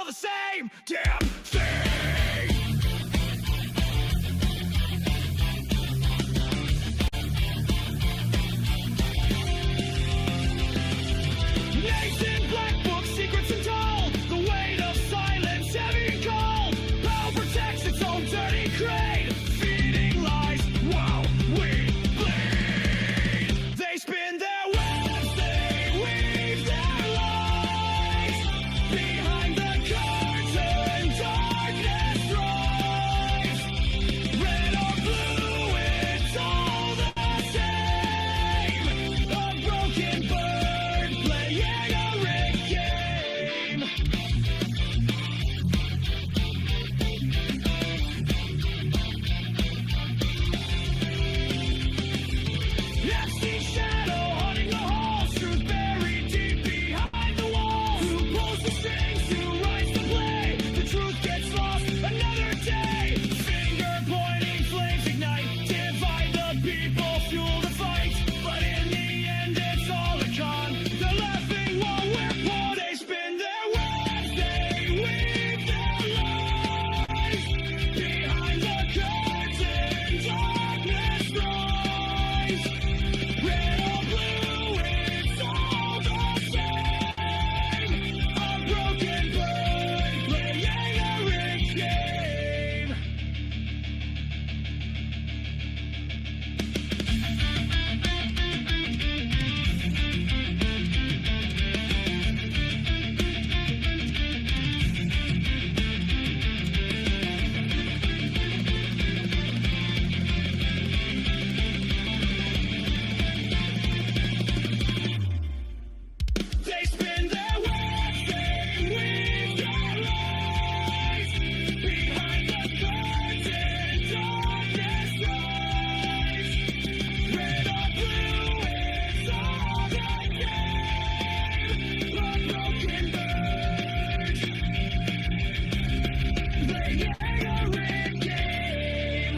all the same damn thing. Nathan Black Book, secrets untold. The weight of silence, heavy and cold. Power protects its own dirty crane. Feeding lies while we bleed. They spin their webs, they weave their lies. Behind the curtain, darkness rise. Red or blue, it's all the same. A broken bird playing a rigged game. Epstein's shadow haunting the halls, truth buried deep behind the walls. Who pulls the strings, who writes the play? The truth gets lost another day. Finger pointing, flames ignite, divide the people, fuel the fight. But in the end, it's all a con. They're laughing while we're poor. They spin their webs, they weave their lies. Behind the curtain, darkness rise. Red or blue, it's all the same. A broken bird playing a rigged game. They spin their webs, they weave their lies. Behind the curtain, darkness rise. Red or blue, it's all the same. A broken bird playing a rigged game.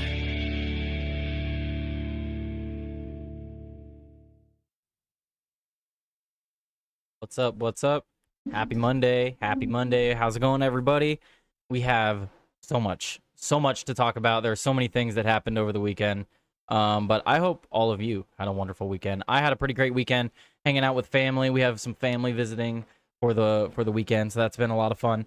What's up? What's up? Happy Monday. Happy Monday. How's it going, everybody? We have so much to talk about. There are so many things that happened over the weekend. But I hope all of you had a wonderful weekend. I had a pretty great weekend hanging out with family. We have some family visiting for the weekend, so that's been a lot of fun.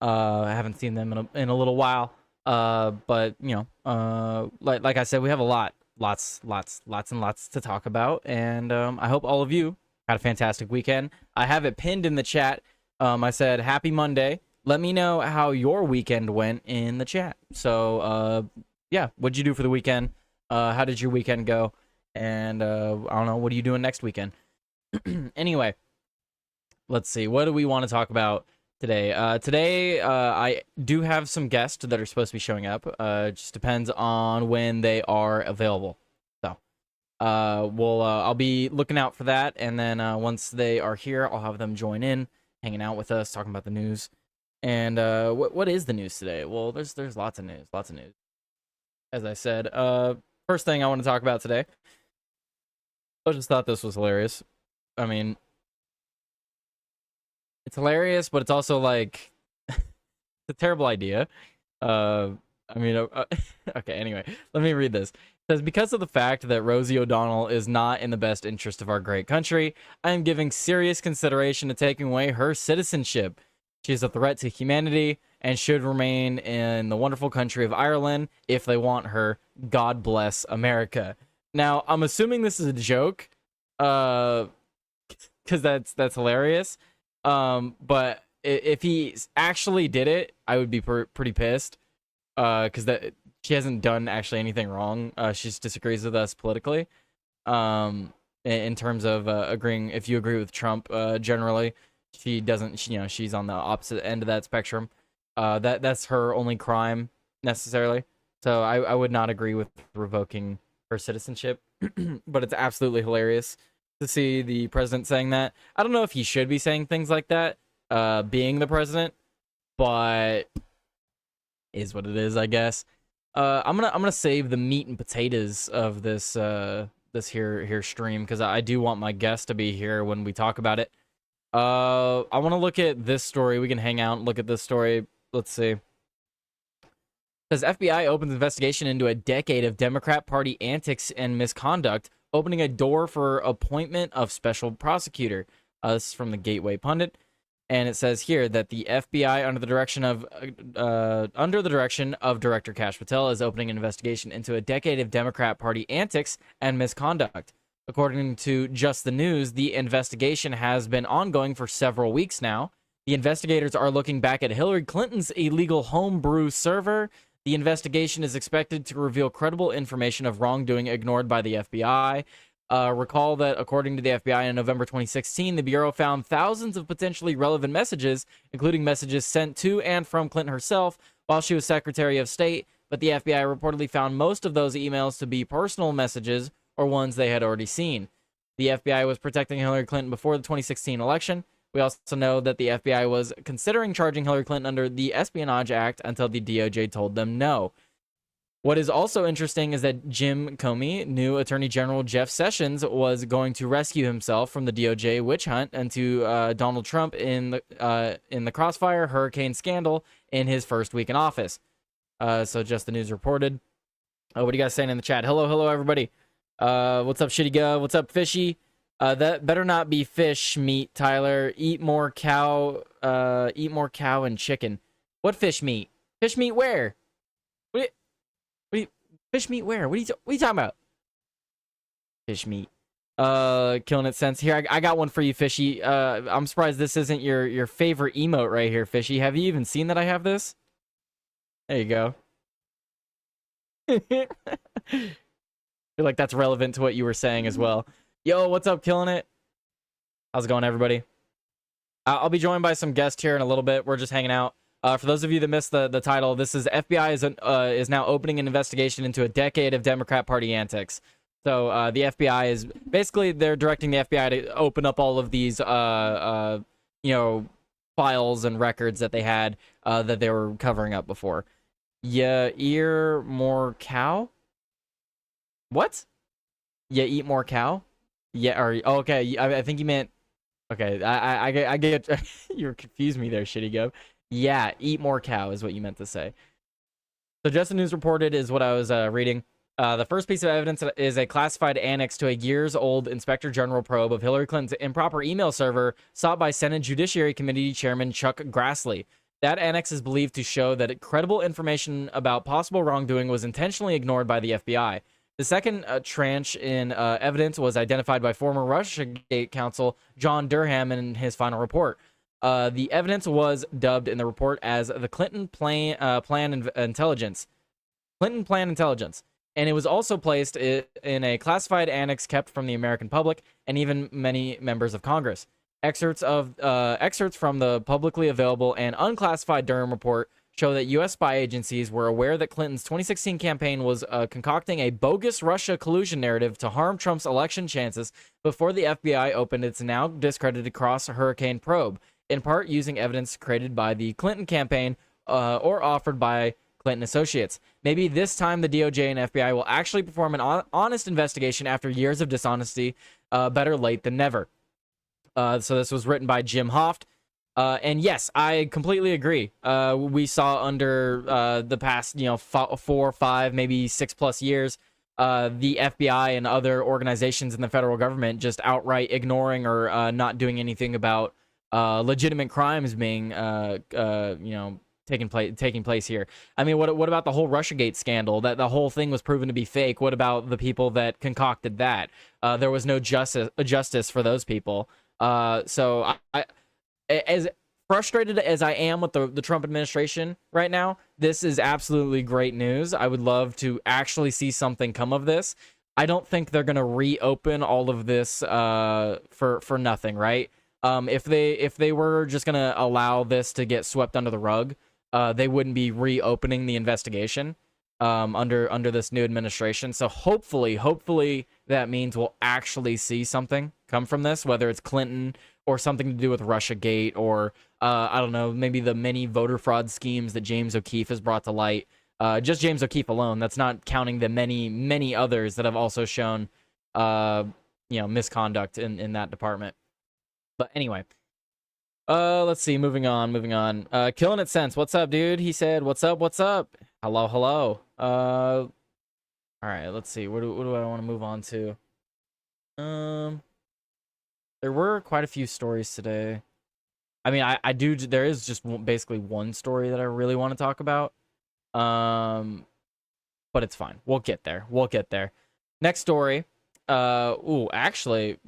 I haven't seen them in a little while. But you know, like I said, we have lots and lots to talk about. And I hope all of you had a fantastic weekend. I have it pinned in the chat. I said, happy Monday. Let me know how your weekend went in the chat. So, yeah, what'd you do for the weekend? How did your weekend go? And, I don't know, what are you doing next weekend? Anyway, let's see. What do we want to talk about today? Today, I do have some guests that are supposed to be showing up. Just depends on when they are available. I'll be looking out for that, and then once they are here, I'll have them join in, hanging out with us, talking about the news. And what is the news today? Well, there's lots of news, as I said. First thing I want to talk about today, I just thought this was hilarious. I mean, it's hilarious, but it's also like it's a terrible idea. Okay, anyway, let me read this. It says, because of the fact that Rosie O'Donnell is not in the best interest of our great country, I am giving serious consideration to taking away her citizenship. She is a threat to humanity and should remain in the wonderful country of Ireland if they want her. God bless America. Now, I'm assuming this is a joke, because that's hilarious. But if he actually did it, I would be pretty pissed. Because she hasn't done actually anything wrong. She just disagrees with us politically. In terms of agreeing, if you agree with Trump, generally, she doesn't. She's on the opposite end of that spectrum. That's her only crime necessarily. So I would not agree with revoking her citizenship. But it's absolutely hilarious to see the president saying that. I don't know if he should be saying things like that, being the president, but is what it is, I guess. I'm gonna save the meat and potatoes of this this here stream, because I do want my guest to be here when we talk about it. I want to look at this story. We can hang out and look at this story. Let's see. It says FBI opens investigation into a decade of Democrat Party antics and misconduct, opening a door for appointment of special prosecutor. This is from the Gateway Pundit. And it says here that the FBI, under the direction of Director Kash Patel, is opening an investigation into a decade of Democrat Party antics and misconduct. According to Just the News, the investigation has been ongoing for several weeks now. The investigators are looking back at Hillary Clinton's illegal homebrew server. The investigation is expected to reveal credible information of wrongdoing ignored by the FBI. Recall that according to the FBI in November 2016, the Bureau found thousands of potentially relevant messages, including messages sent to and from Clinton herself while she was Secretary of State, but the FBI reportedly found most of those emails to be personal messages or ones they had already seen. The FBI was protecting Hillary Clinton before the 2016 election. We also know that the FBI was considering charging Hillary Clinton under the Espionage Act until the DOJ told them no. What is also interesting is that Jim Comey, new Attorney General Jeff Sessions, was going to rescue himself from the DOJ witch hunt and to Donald Trump in the crossfire hurricane scandal in his first week in office. So Just the News reported. What are you guys saying in the chat? Hello, everybody. What's up, Shitty Go? What's up, Fishy? That better not be fish meat, Tyler. Eat more cow and chicken. What fish meat? Fish meat where? Fish meat where? What are you talking about? Fish meat. Killing it sense. Here, I got one for you, Fishy. I'm surprised this isn't your favorite emote right here, Fishy. Have you even seen that I have this? There you go. I feel like that's relevant to what you were saying as well. Yo, what's up, Killing It? How's it going, everybody? I'll be joined by some guests here in a little bit. We're just hanging out. For those of you that missed the title, this is FBI is now opening an investigation into a decade of Democrat Party antics. So the FBI is basically, they're directing the FBI to open up all of these files and records that they had that they were covering up before. Yeah, ear more cow? What? Yeah, eat more cow? Yeah, or okay, I think you meant okay. I get you confused me there, Shitty Go. Yeah, eat more cow is what you meant to say. So Just the News reported is what I was reading. The first piece of evidence is a classified annex to a years-old Inspector General probe of Hillary Clinton's improper email server sought by Senate Judiciary Committee Chairman Chuck Grassley. That annex is believed to show that credible information about possible wrongdoing was intentionally ignored by the FBI. The second tranche in evidence was identified by former Russiagate counsel John Durham in his final report. The evidence was dubbed in the report as the Clinton Plan Intelligence. Clinton Plan Intelligence. And it was also placed in a classified annex kept from the American public and even many members of Congress. Excerpts from the publicly available and unclassified Durham report show that U.S. spy agencies were aware that Clinton's 2016 campaign was concocting a bogus Russia collusion narrative to harm Trump's election chances before the FBI opened its now discredited cross-hurricane probe, in part using evidence created by the Clinton campaign or offered by Clinton associates. Maybe this time the DOJ and FBI will actually perform an honest investigation after years of dishonesty. Better late than never. So this was written by Jim Hoft. And yes, I completely agree. We saw under the past, 4, 5, maybe 6+ years, the FBI and other organizations in the federal government just outright ignoring or not doing anything about legitimate crimes being, taking place here. I mean, what about the whole Russiagate scandal? That the whole thing was proven to be fake. What about the people that concocted that? There was no justice for those people. So I as frustrated as I am with the Trump administration right now, this is absolutely great news. I would love to actually see something come of this. I don't think they're going to reopen all of this for nothing, right? If they were just going to allow this to get swept under the rug, they wouldn't be reopening the investigation under this new administration. So hopefully that means we'll actually see something come from this, whether it's Clinton or something to do with Russiagate or I don't know, maybe the many voter fraud schemes that James O'Keefe has brought to light. Just James O'Keefe alone. That's not counting the many others that have also shown misconduct in that department. But anyway, Let's see. Moving on. Killing it sense. What's up, dude? He said, "What's up? What's up?" Hello, hello. All right. Let's see. What do I want to move on to? There were quite a few stories today. I mean, I do. There is just basically one story that I really want to talk about. But it's fine. We'll get there. Next story. Actually,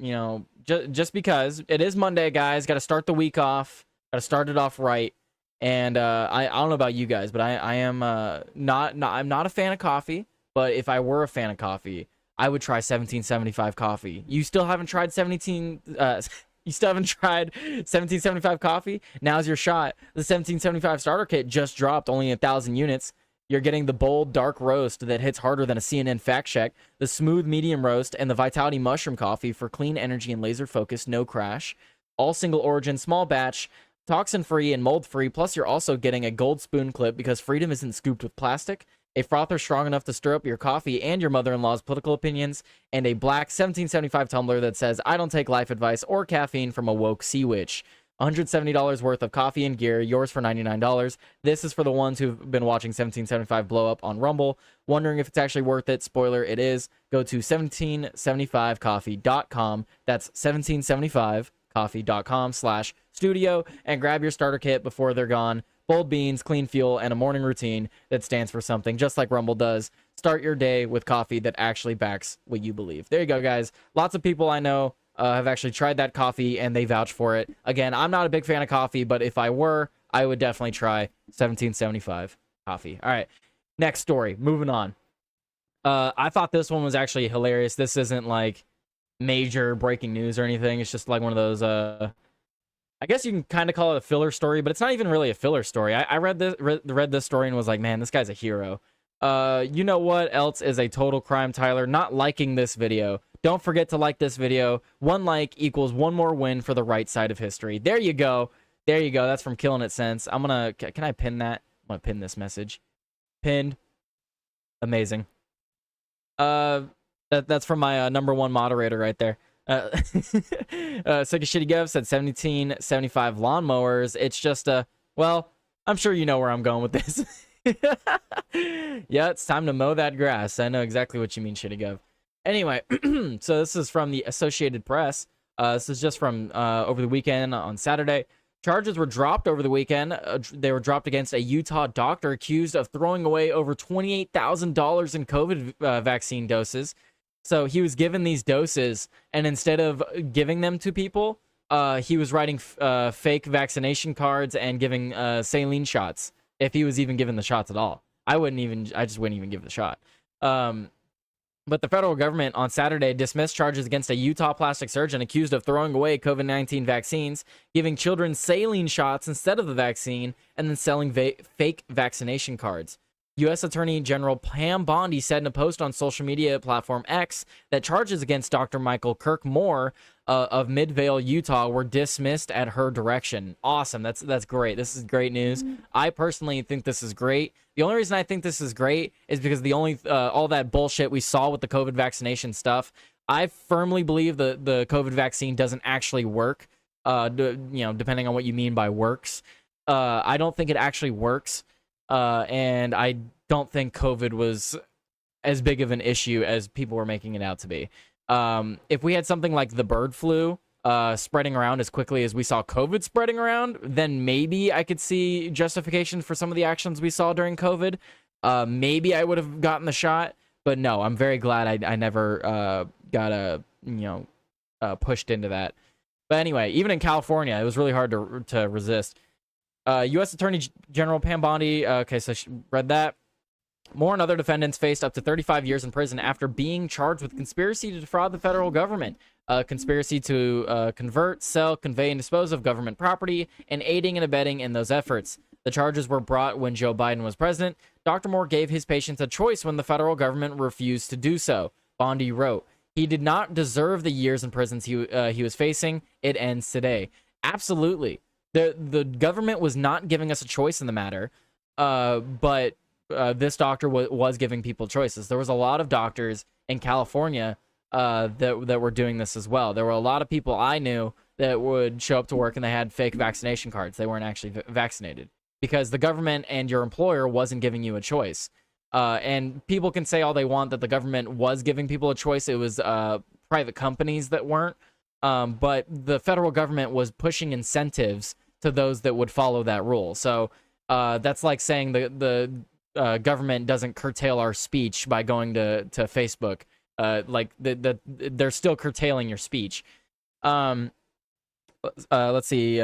just because it is Monday, guys, got to start the week off. Got to start it off right. And I don't know about you guys, but I am I'm not a fan of coffee. But if I were a fan of coffee, I would try 1775 coffee. You still haven't tried 1775 coffee? Now's your shot. The 1775 starter kit just dropped, only 1,000 units. You're getting the bold, dark roast that hits harder than a CNN fact check, the smooth medium roast, and the Vitality Mushroom coffee for clean energy and laser focus, no crash. All single origin, small batch, toxin-free and mold-free, plus you're also getting a gold spoon clip because freedom isn't scooped with plastic, a frother strong enough to stir up your coffee and your mother-in-law's political opinions, and a black 1775 tumbler that says, "I don't take life advice or caffeine from a woke sea witch." $170 worth of coffee and gear, yours for $99. This is for the ones who've been watching 1775 blow up on Rumble, wondering if it's actually worth it. Spoiler, it is. Go to 1775coffee.com. That's 1775coffee.com/studio and grab your starter kit before they're gone. Bold beans, clean fuel, and a morning routine that stands for something, just like Rumble does. Start your day with coffee that actually backs what you believe. There you go, guys. Lots of people I know have actually tried that coffee, and they vouch for it. Again, I'm not a big fan of coffee, but if I were, I would definitely try 1775 coffee. All right, next story. Moving on. I thought this one was actually hilarious. This isn't like major breaking news or anything. It's just like one of those I guess you can kind of call it a filler story, but it's not even really a filler story. I read this story and was like, man, this guy's a hero. You know what else is a total crime, Tyler? Not liking this video. Don't forget to like this video. 1 like equals 1 more win for the right side of history. There you go. That's from Killing It Sense. Can I pin that? I'm gonna pin this message. Pinned. Amazing. That's from my number 1 moderator right there. Sick of Shitty Gov said 1775 lawnmowers. It's just well, I'm sure you know where I'm going with this. Yeah, it's time to mow that grass. I know exactly what you mean, Shitty Gov. Anyway, so this is from the Associated Press. This is just from over the weekend on Saturday. Charges were dropped over the weekend. They were dropped against a Utah doctor accused of throwing away over $28,000 in COVID vaccine doses. So he was given these doses, and instead of giving them to people, he was writing fake vaccination cards and giving saline shots, if he was even given the shots at all. I just wouldn't even give it a shot. But the federal government on Saturday dismissed charges against a Utah plastic surgeon accused of throwing away COVID-19 vaccines, giving children saline shots instead of the vaccine, and then selling fake vaccination cards. U.S. Attorney General Pam Bondi said in a post on social media platform X that charges against Dr. Michael Kirk Moore of Midvale, Utah, were dismissed at her direction. Awesome. That's great. This is great news. I personally think this is great. The only reason I think this is great is because all that bullshit we saw with the COVID vaccination stuff, I firmly believe the COVID vaccine doesn't actually work, depending on what you mean by works. I don't think it actually works. And I don't think COVID was as big of an issue as people were making it out to be. If we had something like the bird flu spreading around as quickly as we saw COVID spreading around, then maybe I could see justification for some of the actions we saw during COVID. Maybe I would have gotten the shot, but no, I'm very glad I never got pushed into that. But anyway, even in California, it was really hard to resist. U.S. Attorney General Pam Bondi, okay, so she read that. Moore and other defendants faced up to 35 years in prison after being charged with conspiracy to defraud the federal government, conspiracy to convert, sell, convey, and dispose of government property, and aiding and abetting in those efforts. The charges were brought when Joe Biden was president. Dr. Moore gave his patients a choice when the federal government refused to do so. Bondi wrote, "He did not deserve the years in prison he was facing. It ends today." Absolutely. The government was not giving us a choice in the matter, but this doctor was giving people choices. There was a lot of doctors in California that were doing this as well. There were a lot of people I knew that would show up to work and they had fake vaccination cards. They weren't actually vaccinated because the government and your employer wasn't giving you a choice. And people can say all they want that the government was giving people a choice. It was private companies that weren't. But the federal government was pushing incentives to those that would follow that rule. So that's like saying the government doesn't curtail our speech by going to Facebook. They're still curtailing your speech. Let's see.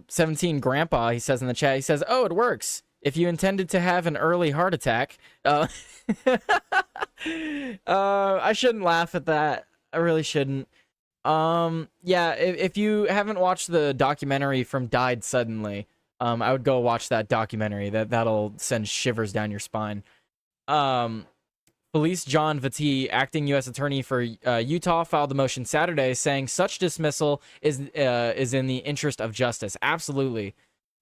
17 Grandpa, he says in the chat, he says, "Oh, it works. If you intended to have an early heart attack." I shouldn't laugh at that. I really shouldn't. Yeah, if you haven't watched the documentary from Died Suddenly, I would go watch that documentary. That'll send shivers down your spine. Police John Vati, acting U.S. attorney for Utah, filed a motion Saturday saying such dismissal is in the interest of justice. Absolutely.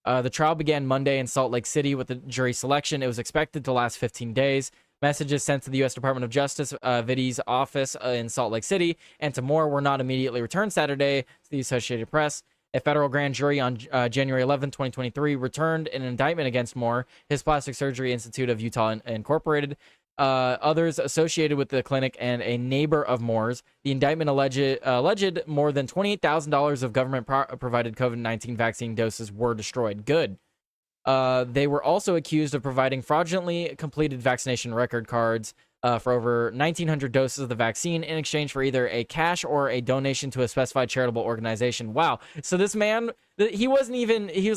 The trial began Monday in Salt Lake City with the jury selection. It was expected to last 15 days. Messages sent to the U.S. Department of Justice, Viti's office in Salt Lake City, and to more were not immediately returned Saturday to the Associated Press. A federal grand jury on January 11, 2023, returned an indictment against Moore, his Plastic Surgery Institute of Utah Incorporated, others associated with the clinic, and a neighbor of Moore's. The indictment alleged more than $28,000 of government-provided COVID-19 vaccine doses were destroyed. Good. They were also accused of providing fraudulently completed vaccination record cards for over 1,900 doses of the vaccine in exchange for either a cash or a donation to a specified charitable organization. Wow. So this man, he was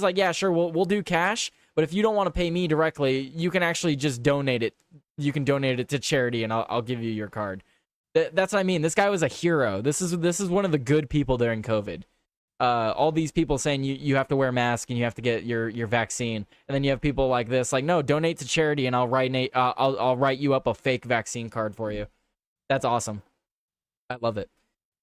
like, yeah, sure, we'll do cash, but if you don't want to pay me directly, you can actually just donate it. You can donate it to charity, and I'll give you your card. That's what I mean. This guy was a hero. This is one of the good people during COVID. All these people saying you have to wear a mask and you have to get your vaccine, and then you have people like this, like, no, donate to charity, and I'll write you up a fake vaccine card for you. That's awesome. I love it.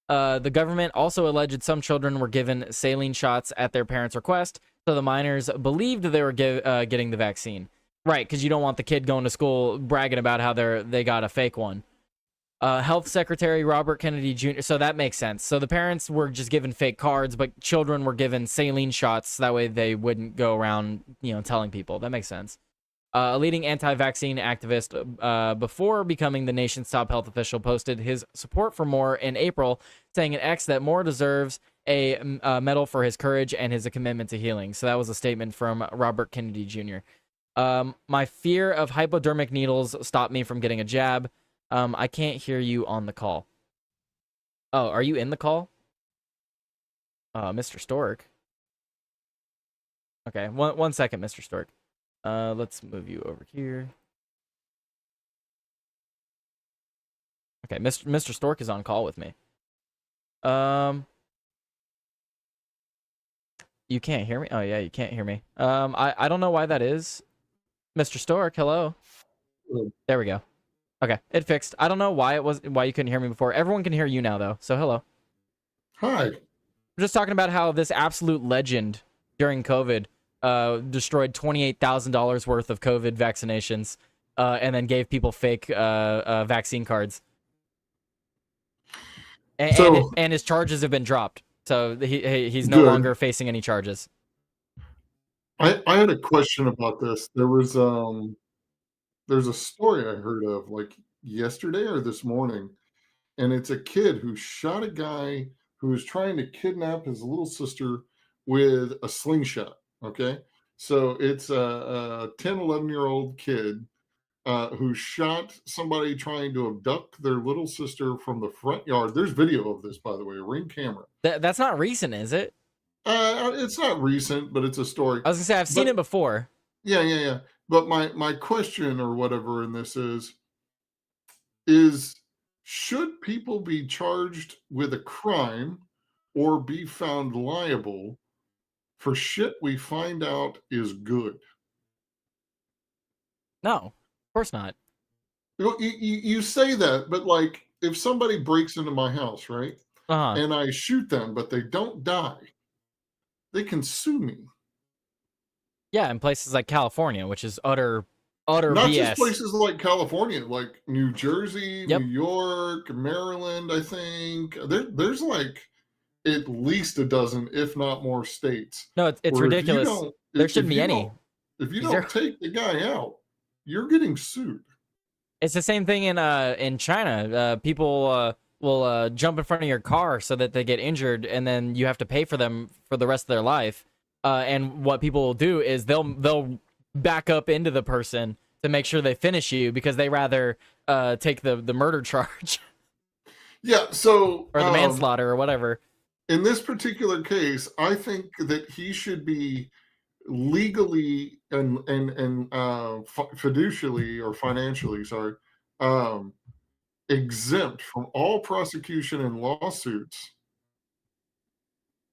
The government also alleged some children were given saline shots at their parents' request, so the minors believed they were getting the vaccine. Right, because you don't want the kid going to school bragging about how they got a fake one. Health Secretary Robert Kennedy Jr. So that makes sense. So the parents were just given fake cards, but children were given saline shots. So that way they wouldn't go around, telling people. That makes sense. A leading anti-vaccine activist, before becoming the nation's top health official, posted his support for Moore in April, saying in X that Moore deserves a medal for his courage and his commitment to healing. So that was a statement from Robert Kennedy Jr. My fear of hypodermic needles stopped me from getting a jab. I can't hear you on the call. Oh, are you in the call? Mr. Stork. Okay, one second, Mr. Stork. Let's move you over here. Okay, Mr. Stork is on call with me. You can't hear me? Oh, yeah, you can't hear me. I don't know why that is. Mr. Stork, hello. There we go. Okay, it fixed. I don't know why you couldn't hear me before. Everyone can hear you now, though. So hello. Hi. We're just talking about how this absolute legend during COVID destroyed $28,000 worth of COVID vaccinations, and then gave people fake vaccine cards. And his charges have been dropped, so he's no longer facing any charges. I had a question about this. There's a story I heard of like yesterday or this morning, and it's a kid who shot a guy who was trying to kidnap his little sister with a slingshot. Okay, so it's a 10, 11-year-old kid who shot somebody trying to abduct their little sister from the front yard. There's video of this, by the way, a Ring camera. That's not recent, is it? It's not recent, but it's a story. I was gonna say I've seen it before. Yeah. But my question or whatever in this is should people be charged with a crime or be found liable for shit we find out is good? No, of course not. You say that, but like if somebody breaks into my house, right? And I shoot them, but they don't die, they can sue me. Yeah, in places like California, which is utter Not BS. just places like California, like New Jersey, New York, Maryland, I think. There's like at least a dozen, if not more, states. No, it's where ridiculous. There shouldn't be any. If you Zero. don't take the guy out, you're getting sued. It's the same thing in China. People will jump in front of your car so that they get injured, and then you have to pay for them for the rest of their life. And what people will do is they'll back up into the person to make sure they finish you because they rather take the murder charge. Yeah, so or the manslaughter or whatever. In this particular case, I think that he should be legally and fiducially or financially, exempt from all prosecution and lawsuits,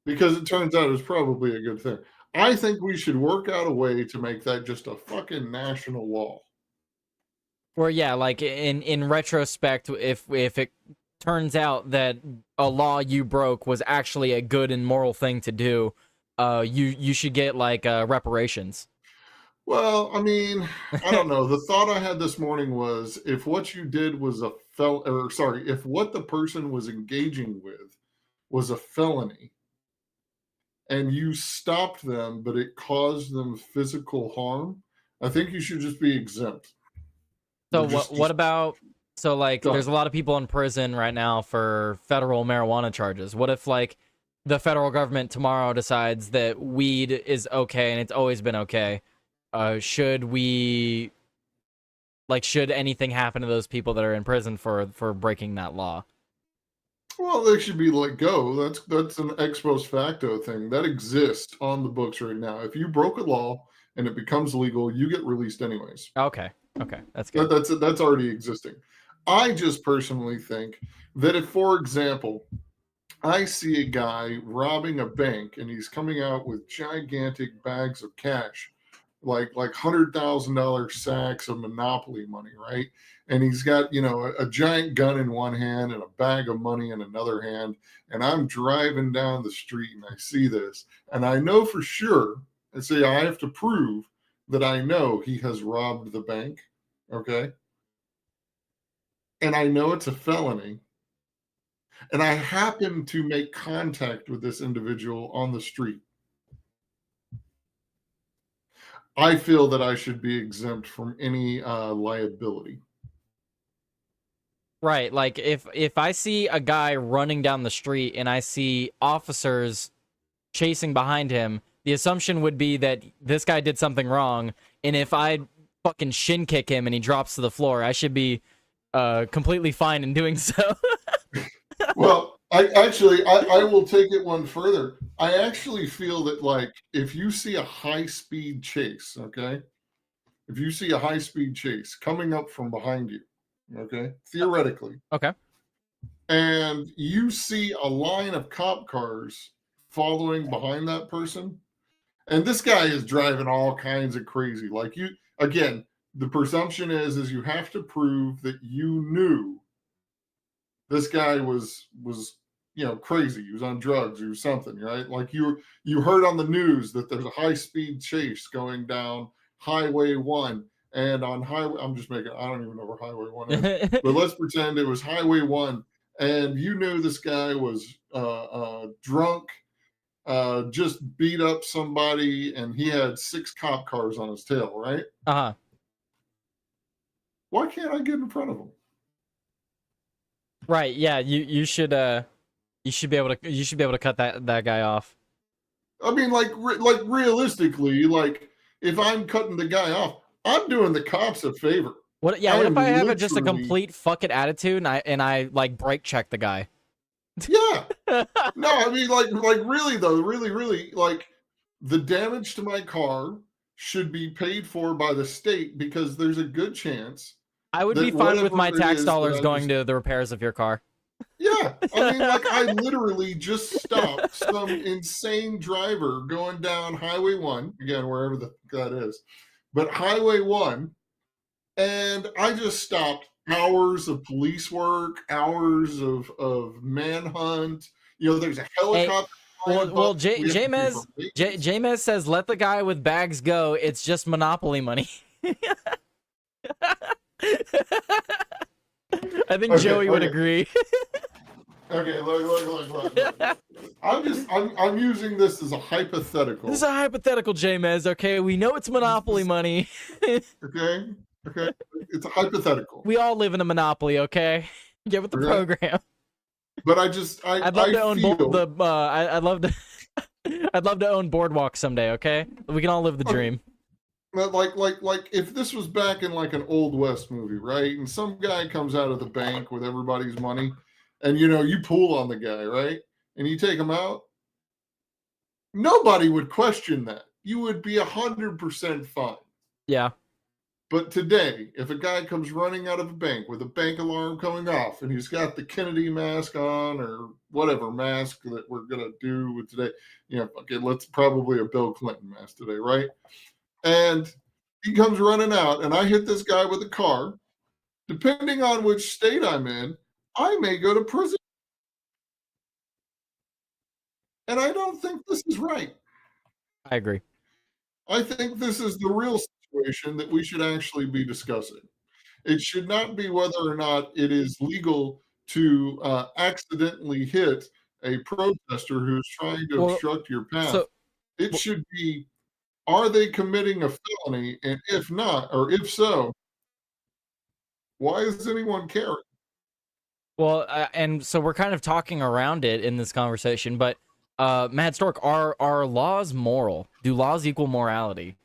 because it turns out it's probably a good thing. I think we should work out a way to make that just a fucking national law. Or yeah, like in retrospect, if it turns out that a law you broke was actually a good and moral thing to do, you should get like reparations. Well, I mean, I don't know. The thought I had this morning was if what you did was if what the person was engaging with was a felony and you stopped them, but it caused them physical harm, I think you should just be exempt. So what about, so like there's a lot of people in prison right now for federal marijuana charges. What if like the federal government tomorrow decides that weed is okay and it's always been okay? Should anything happen to those people that are in prison for breaking that law? Well, they should be let go. That's an ex post facto thing that exists on the books right now. If you broke a law and it becomes legal, you get released anyways. Okay, that's good. That's already existing. I just personally think that if, for example, I see a guy robbing a bank and he's coming out with gigantic bags of cash, like $100,000 sacks of Monopoly money, right? And he's got, a giant gun in one hand and a bag of money in another hand. And I'm driving down the street and I see this, and I know for sure, and say I have to prove that I know he has robbed the bank, okay? And I know it's a felony. And I happen to make contact with this individual on the street. I feel that I should be exempt from any liability. Right, like if I see a guy running down the street and I see officers chasing behind him, the assumption would be that this guy did something wrong, and if I fucking shin kick him and he drops to the floor, I should be completely fine in doing so. Well, I will take it one further. I actually feel that, like, if you see a high-speed chase, okay? If you see a high-speed chase coming up from behind you, okay? Theoretically. Okay. And you see a line of cop cars following behind that person, and this guy is driving all kinds of crazy. Like, again, the presumption is you have to prove that you knew this guy was crazy. He was on drugs or something, right? Like you heard on the news that there's a high-speed chase going down Highway 1, and on Highway, I don't even know where Highway 1 is, but let's pretend it was Highway 1, and you knew this guy was drunk, just beat up somebody, and he had 6 cop cars on his tail, right? Uh-huh. Why can't I get in front of him? Right, yeah, you should be able to cut that guy off. I mean, like realistically, like if I'm cutting the guy off, I'm doing the cops a favor. What if I have just a complete fuck it attitude and I like brake check the guy? Yeah. No, I mean like really though, really, like the damage to my car should be paid for by the state, because there's a good chance I would be fine with my tax dollars going to the repairs of your car. Yeah, I mean, like, I literally just stopped some insane driver going down Highway 1, again, wherever that is, but Highway 1, and I just stopped hours of police work, hours of manhunt. There's a helicopter. Well, Jamez says, let the guy with bags go. It's just Monopoly money. I think Joey would agree. Okay, look. I'm using this as a hypothetical. This is a hypothetical, Jamez. Okay, we know it's monopoly money. Okay, it's a hypothetical. We all live in a monopoly. Okay, get with the Okay. program. But I'd love to own feel, I'd love to. I'd love to own Boardwalk someday. Okay, we can all live the dream. like if this was back in like an Old West movie, right? And some guy comes out of the bank with everybody's money, and you pull on the guy, right? And you take him out. Nobody would question that. You would be 100% fine. Yeah. But today, if a guy comes running out of a bank with a bank alarm going off and he's got the Kennedy mask on or whatever mask that we're going to do with today, okay, let's probably a Bill Clinton mask today, right? And he comes running out and I hit this guy with a car. Depending on which state I'm in, I may go to prison. And I don't think this is right. I agree. I think this is the real situation that we should actually be discussing. It should not be whether or not it is legal to accidentally hit a protester who's trying to obstruct your path. It should be, are they committing a felony? And if not, or if so, why is anyone caring? Well, and so we're kind of talking around it in this conversation, but Mad Stork, are laws moral? Do laws equal morality?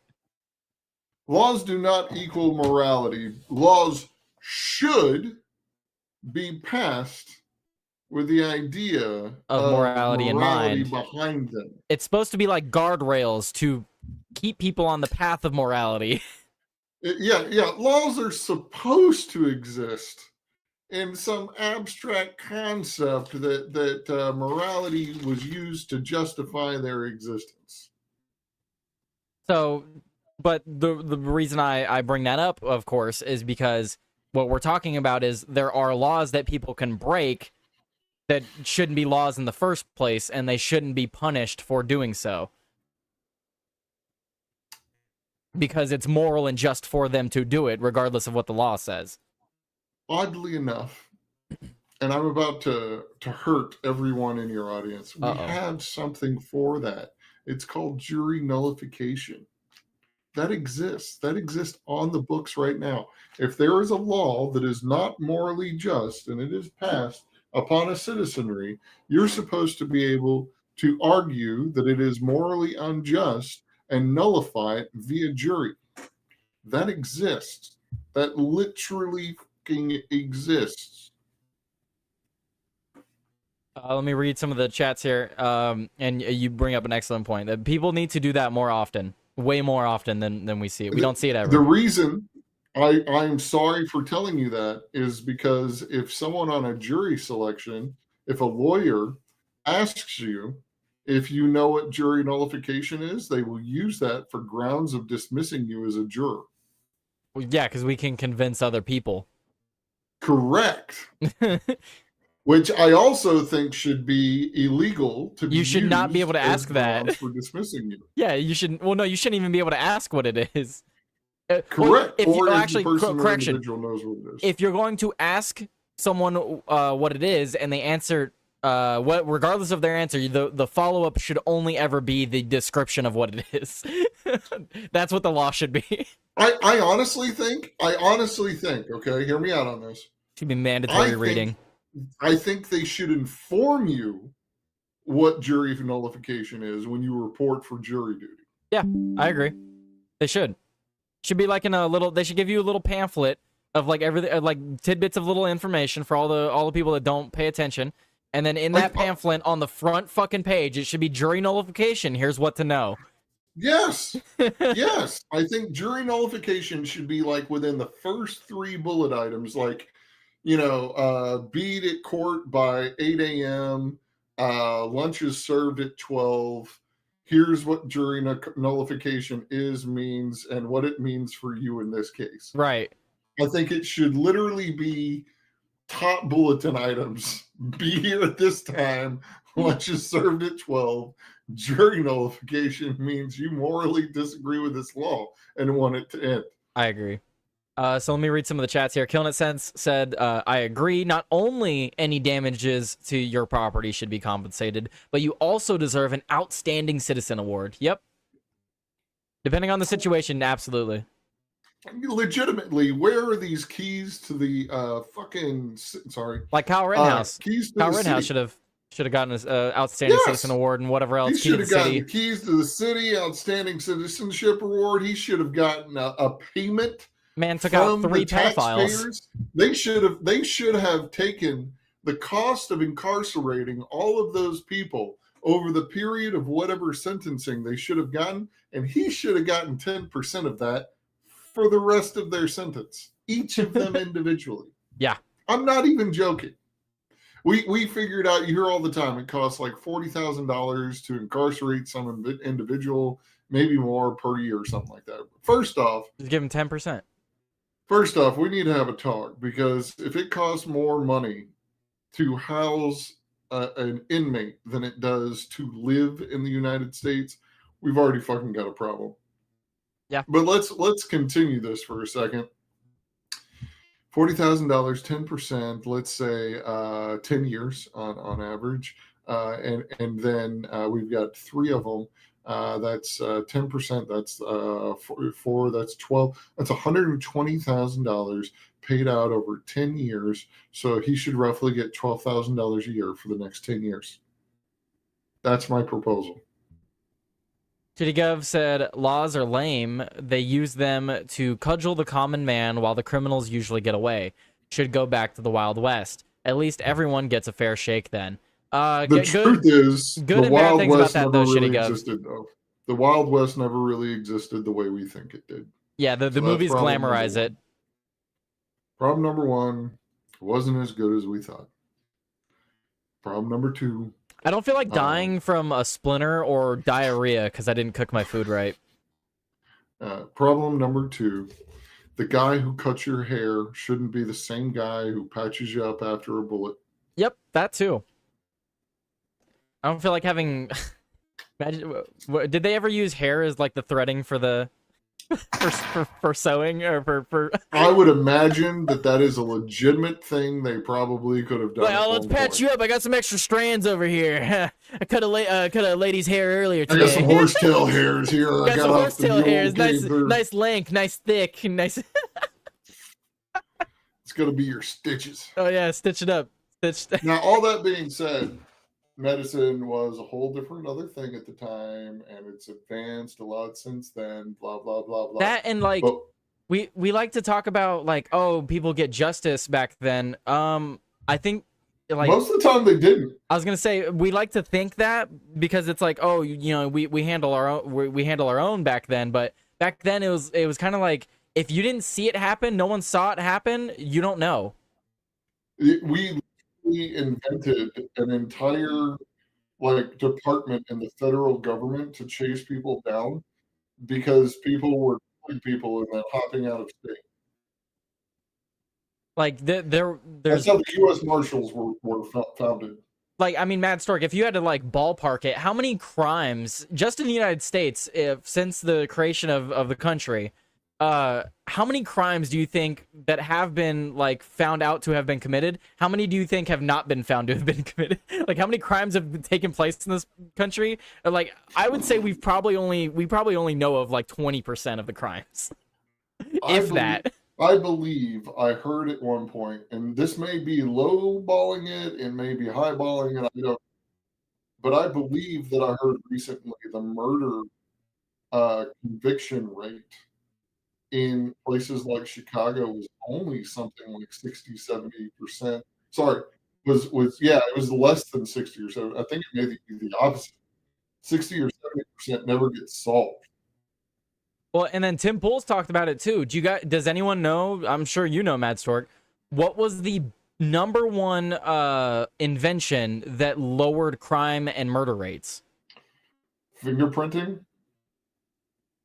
Laws do not equal morality. Laws should be passed with the idea of morality in mind behind them. It's supposed to be like guardrails to keep people on the path of morality. Yeah. Laws are supposed to exist in some abstract concept that morality was used to justify their existence. So, but the reason I bring that up, of course, is because what we're talking about is there are laws that people can break that shouldn't be laws in the first place, and they shouldn't be punished for doing so. Because it's moral and just for them to do it, regardless of what the law says. Oddly enough, and I'm about to hurt everyone in your audience, we have something for that. It's called jury nullification. That exists. That exists on the books right now. If there is a law that is not morally just and it is passed upon a citizenry, you're supposed to be able to argue that it is morally unjust and nullify it via jury. That exists. That literally fucking exists. Let me read some of the chats here. And you bring up an excellent point that people need to do that more often. Way more often than we see it. We don't see it ever. The reason I'm sorry for telling you that is because if someone on a jury selection, if a lawyer asks you if you know what jury nullification is, they will use that for grounds of dismissing you as a juror. Well, yeah, because we can convince other people. Correct. Which I also think should be illegal to be. You should not be able to ask that for dismissing you. Yeah, you shouldn't. Well, no, you shouldn't even be able to ask what it is. Correct. Well, if or you, if actually, the person correction. Individual knows what it is. If you're going to ask someone what it is and they answer regardless of their answer, the follow up should only ever be the description of what it is. That's what the law should be. I honestly think. Okay, hear me out on this. Should be mandatory reading. I think they should inform you what jury nullification is when you report for jury duty. Yeah, I agree. They should. Should be like in a little. They should give you a little pamphlet of like everything, like tidbits of little information for all the people that don't pay attention. And then in that pamphlet on the front fucking page, it should be jury nullification. Here's what to know. Yes. Yes. I think jury nullification should be like within the first 3 bullet items, like, beat at court by 8 a.m., lunch is served at 12. Here's what jury nullification means, and what it means for you in this case. Right. I think it should literally be top bulletin items. Be here at this time. Lunch is served at 12. Jury nullification means you morally disagree with this law and want it to end. I agree. So let me read some of the chats here. Killing It Sense said, I agree. Not only any damages to your property should be compensated, but you also deserve an Outstanding Citizen Award. Yep. Depending on the situation, absolutely. Legitimately, where are these keys to the sorry, Like Kyle Rittenhouse. keys to Kyle the Rittenhouse city? should have gotten an Outstanding Yes! Citizen Award and whatever else. He Key to should the have gotten city. the keys to the city, Outstanding Citizenship Award. He should have gotten a payment Man took out from 3 the pedophiles. taxpayers. They should have taken the cost of incarcerating all of those people over the period of whatever sentencing they should have gotten, and he should have gotten 10% of that for the rest of their sentence, each of them individually. Yeah. I'm not even joking. We figured out, you hear all the time, it costs like $40,000 to incarcerate some individual, maybe more per year or something like that. First off, Just give him 10%. First off, we need to have a talk, because if it costs more money to house an inmate than it does to live in the United States, we've already fucking got a problem. Yeah. But let's continue this for a second. $40,000, 10%, let's say 10 years on average. And then we've got 3 of them. That's 10%. That's 4. That's 12. That's $120,000 paid out over 10 years. So he should roughly get $12,000 a year for the next 10 years. That's my proposal. Gov said, laws are lame. They use them to cudgel the common man while the criminals usually get away. Should go back to the Wild West. At least everyone gets a fair shake then. The truth is, good the and bad Wild things about West that, never though, really Shitty Gov. existed, though. The Wild West never really existed the way we think it did. Yeah, the So that's movies problem glamorize number it. one. Problem number 1, it wasn't as good as we thought. Problem number 2, I don't feel like dying from a splinter or diarrhea because I didn't cook my food right. problem number 2, the guy who cuts your hair shouldn't be the same guy who patches you up after a bullet. Yep, that too. I don't feel like having... Imagine, did they ever use hair as like the threading for the for sewing or for? I would imagine that is a legitimate thing they probably could have done. Well, let's patch you up. I got some extra strands over here. I cut a lady's hair earlier today. I got some horsetail hairs here. Got some horsetail hairs. Nice length, nice thick, nice. It's gonna be your stitches. Oh yeah, stitch it up. Stitch. Now, all that being said, medicine was a whole different other thing at the time, and it's advanced a lot since then. Blah blah blah blah. That and like we like to talk about like, oh, people get justice back then. I think like most of the time they didn't. I was gonna say we like to think that because it's like, oh, you know, we handle our own we handle our own back then, but back then it was kind of like if you didn't see it happen, no one saw it happen, you don't know. We invented an entire department in the federal government to chase people down because people were killing people and then hopping out of state. Like there's That's how the U.S. Marshals were founded. Like, I mean, Mad Stork, if you had to like ballpark it, how many crimes just in the United States, since the creation of the country, how many crimes do you think that have been like found out to have been committed? How many do you think have not been found to have been committed? Like, how many crimes have taken place in this country? Like, I would say we probably only know of like 20% of the crimes, if that. I believe I heard at one point, and this may be low-balling it and maybe high-balling it, I don't, but I believe that I heard recently the murder conviction rate in places like Chicago was only something like 60-70%. Sorry, it was less than 60 or so. I think it may be the opposite. 60 or 70% never gets solved. Well, and then Tim Pool's talked about it too. Does anyone know? I'm sure you know, Mad Stork. What was the number one invention that lowered crime and murder rates? Fingerprinting?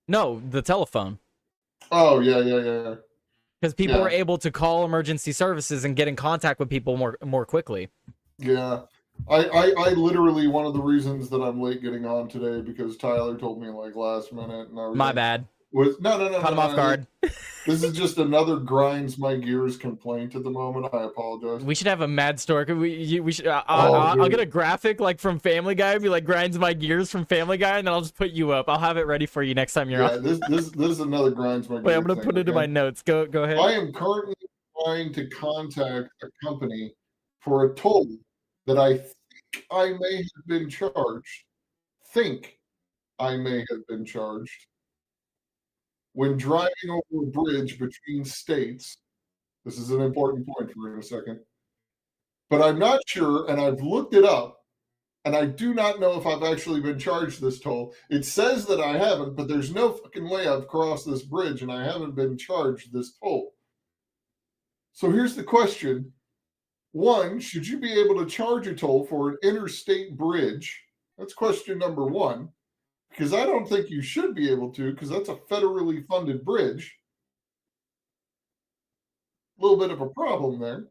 No, the telephone. Oh, yeah. Because people were able to call emergency services and get in contact with people more quickly. Yeah. I literally, one of the reasons that I'm late getting on today because Tyler told me like last minute and everything. My bad. Was no. Caught him off guard. This is just another grinds my gears complaint at the moment. I apologize. We should have a mad story. We should. Oh, I'll dude. get a graphic like from Family Guy. Be like grinds my gears from Family Guy, and then I'll just put you up. I'll have it ready for you next time you're Yeah, on. this is another grinds my gears. Wait, I'm gonna thing, put it in okay? my notes. Go ahead. I am currently trying to contact a company for a toll that I think I may have been charged. When driving over a bridge between states. This is an important point for you in a second. But I'm not sure, and I've looked it up, and I do not know if I've actually been charged this toll. It says that I haven't, but there's no fucking way I've crossed this bridge and I haven't been charged this toll. So here's the question. One, should you be able to charge a toll for an interstate bridge? That's question number one. Because I don't think you should be able to, because that's a federally funded bridge. A little bit of a problem there.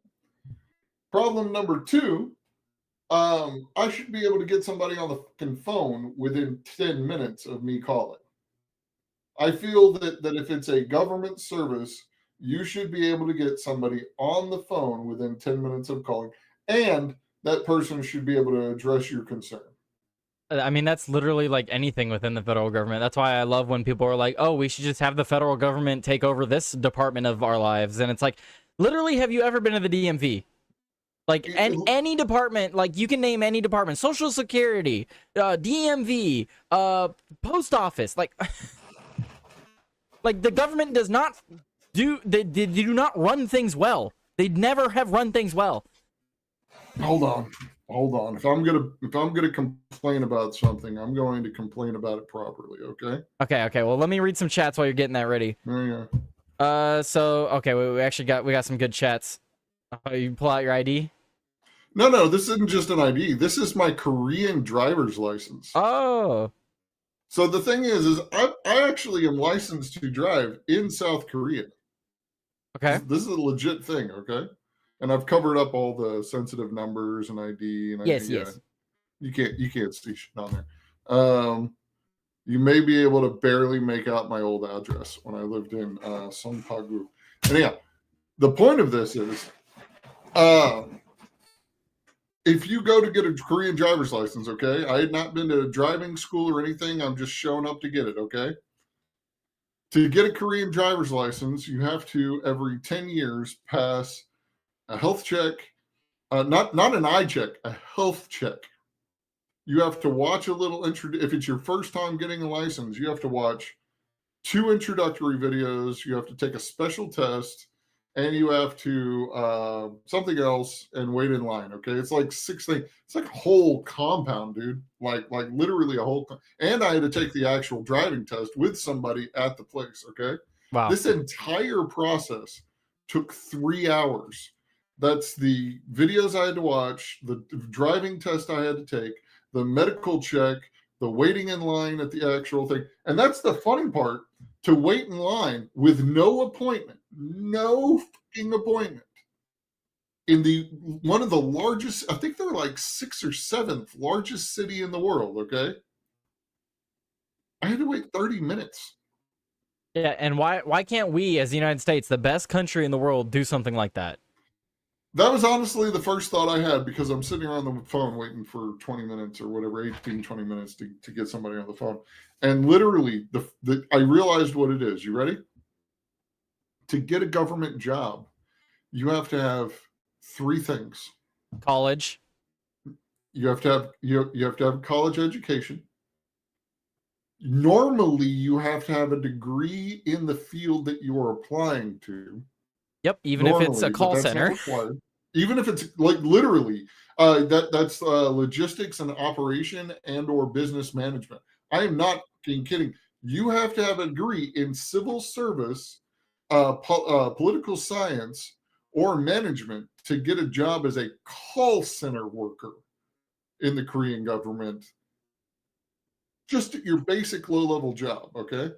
Problem number two, I should be able to get somebody on the fucking phone within 10 minutes of me calling. I feel that if it's a government service, you should be able to get somebody on the phone within 10 minutes of calling, and that person should be able to address your concern. I mean, that's literally like anything within the federal government. That's why I love when people are like, oh, we should just have the federal government take over this department of our lives. And it's like, literally, have you ever been to the DMV? Like, any department, like, you can name any department. Social Security, DMV, post office. Like, like the government does not they do not run things well. They never have run things well. Hold on. If I'm gonna complain about something, I'm going to complain about it properly. Okay. Okay. Well, let me read some chats while you're getting that ready. There you go. So okay, we actually got some good chats. You pull out your ID. No, this isn't just an ID. This is my Korean driver's license. Oh. So the thing is I actually am licensed to drive in South Korea. Okay. This is a legit thing. Okay. And I've covered up all the sensitive numbers and ID and yes. You can't see shit on there. You may be able to barely make out my old address when I lived in Songpagu. Anyhow, the point of this is, if you go to get a Korean driver's license, okay, I had not been to driving school or anything. I'm just showing up to get it, okay? To get a Korean driver's license, you have to every 10 years pass a health check, not an eye check, a health check. You have to watch a little if it's your first time getting a license, you have to watch 2 introductory videos. You have to take a special test, and you have to something else and wait in line. Okay, it's like 6 things. It's like a whole compound, dude. Like literally a whole. And I had to take the actual driving test with somebody at the place. Okay. Wow. This entire process took 3 hours. That's the videos I had to watch, the driving test I had to take, the medical check, the waiting in line at the actual thing. And that's the funny part, to wait in line with no appointment, no fucking appointment, in one of the largest, I think they're like 6th or 7th largest city in the world, okay? I had to wait 30 minutes. Yeah, and why can't we, as the United States, the best country in the world, do something like that? That was honestly the first thought I had, because I'm sitting on the phone waiting for 20 minutes or whatever, 18, 20 minutes to get somebody on the phone. And literally, I realized what it is. You ready? To get a government job, you have to have 3 things. College. You have to have a college education. Normally, you have to have a degree in the field that you are applying to. Yep, even if it's a call center. Even if it's like literally, that's logistics and operation and or business management. I am not kidding. You have to have a degree in civil service, political science, or management to get a job as a call center worker in the Korean government. Just your basic low-level job, okay?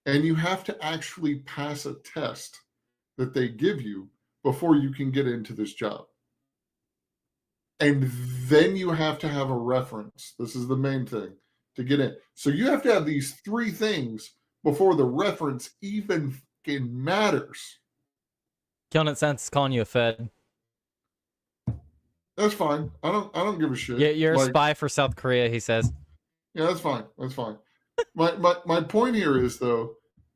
And you have to actually pass a test that they give you before you can get into this job. And then you have to have a reference. This is the main thing to get in. So you have to have these 3 things before the reference even fucking matters. Killing It Sense is calling you a Fed. That's fine. I don't give a shit. Yeah, you're a Like, spy for South Korea, he says. yeah, that's fine. That's fine. My point here is, though,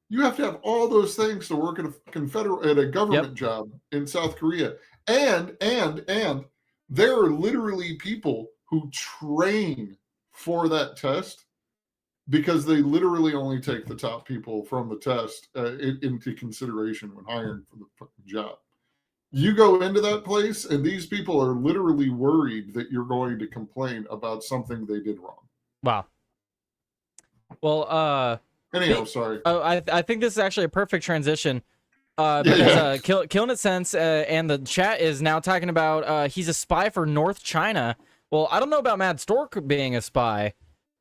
you have to have all those things to work at a government job in South Korea. And there are literally people who train for that test because they literally only take the top people from the test into consideration when hiring for the fucking job. You go into that place, and these people are literally worried that you're going to complain about something they did wrong. Wow. Well, anyhow, sorry. I think this is actually a perfect transition. Because Killing It Sense and the chat is now talking about he's a spy for North China. Well, I don't know about Mad Stork being a spy,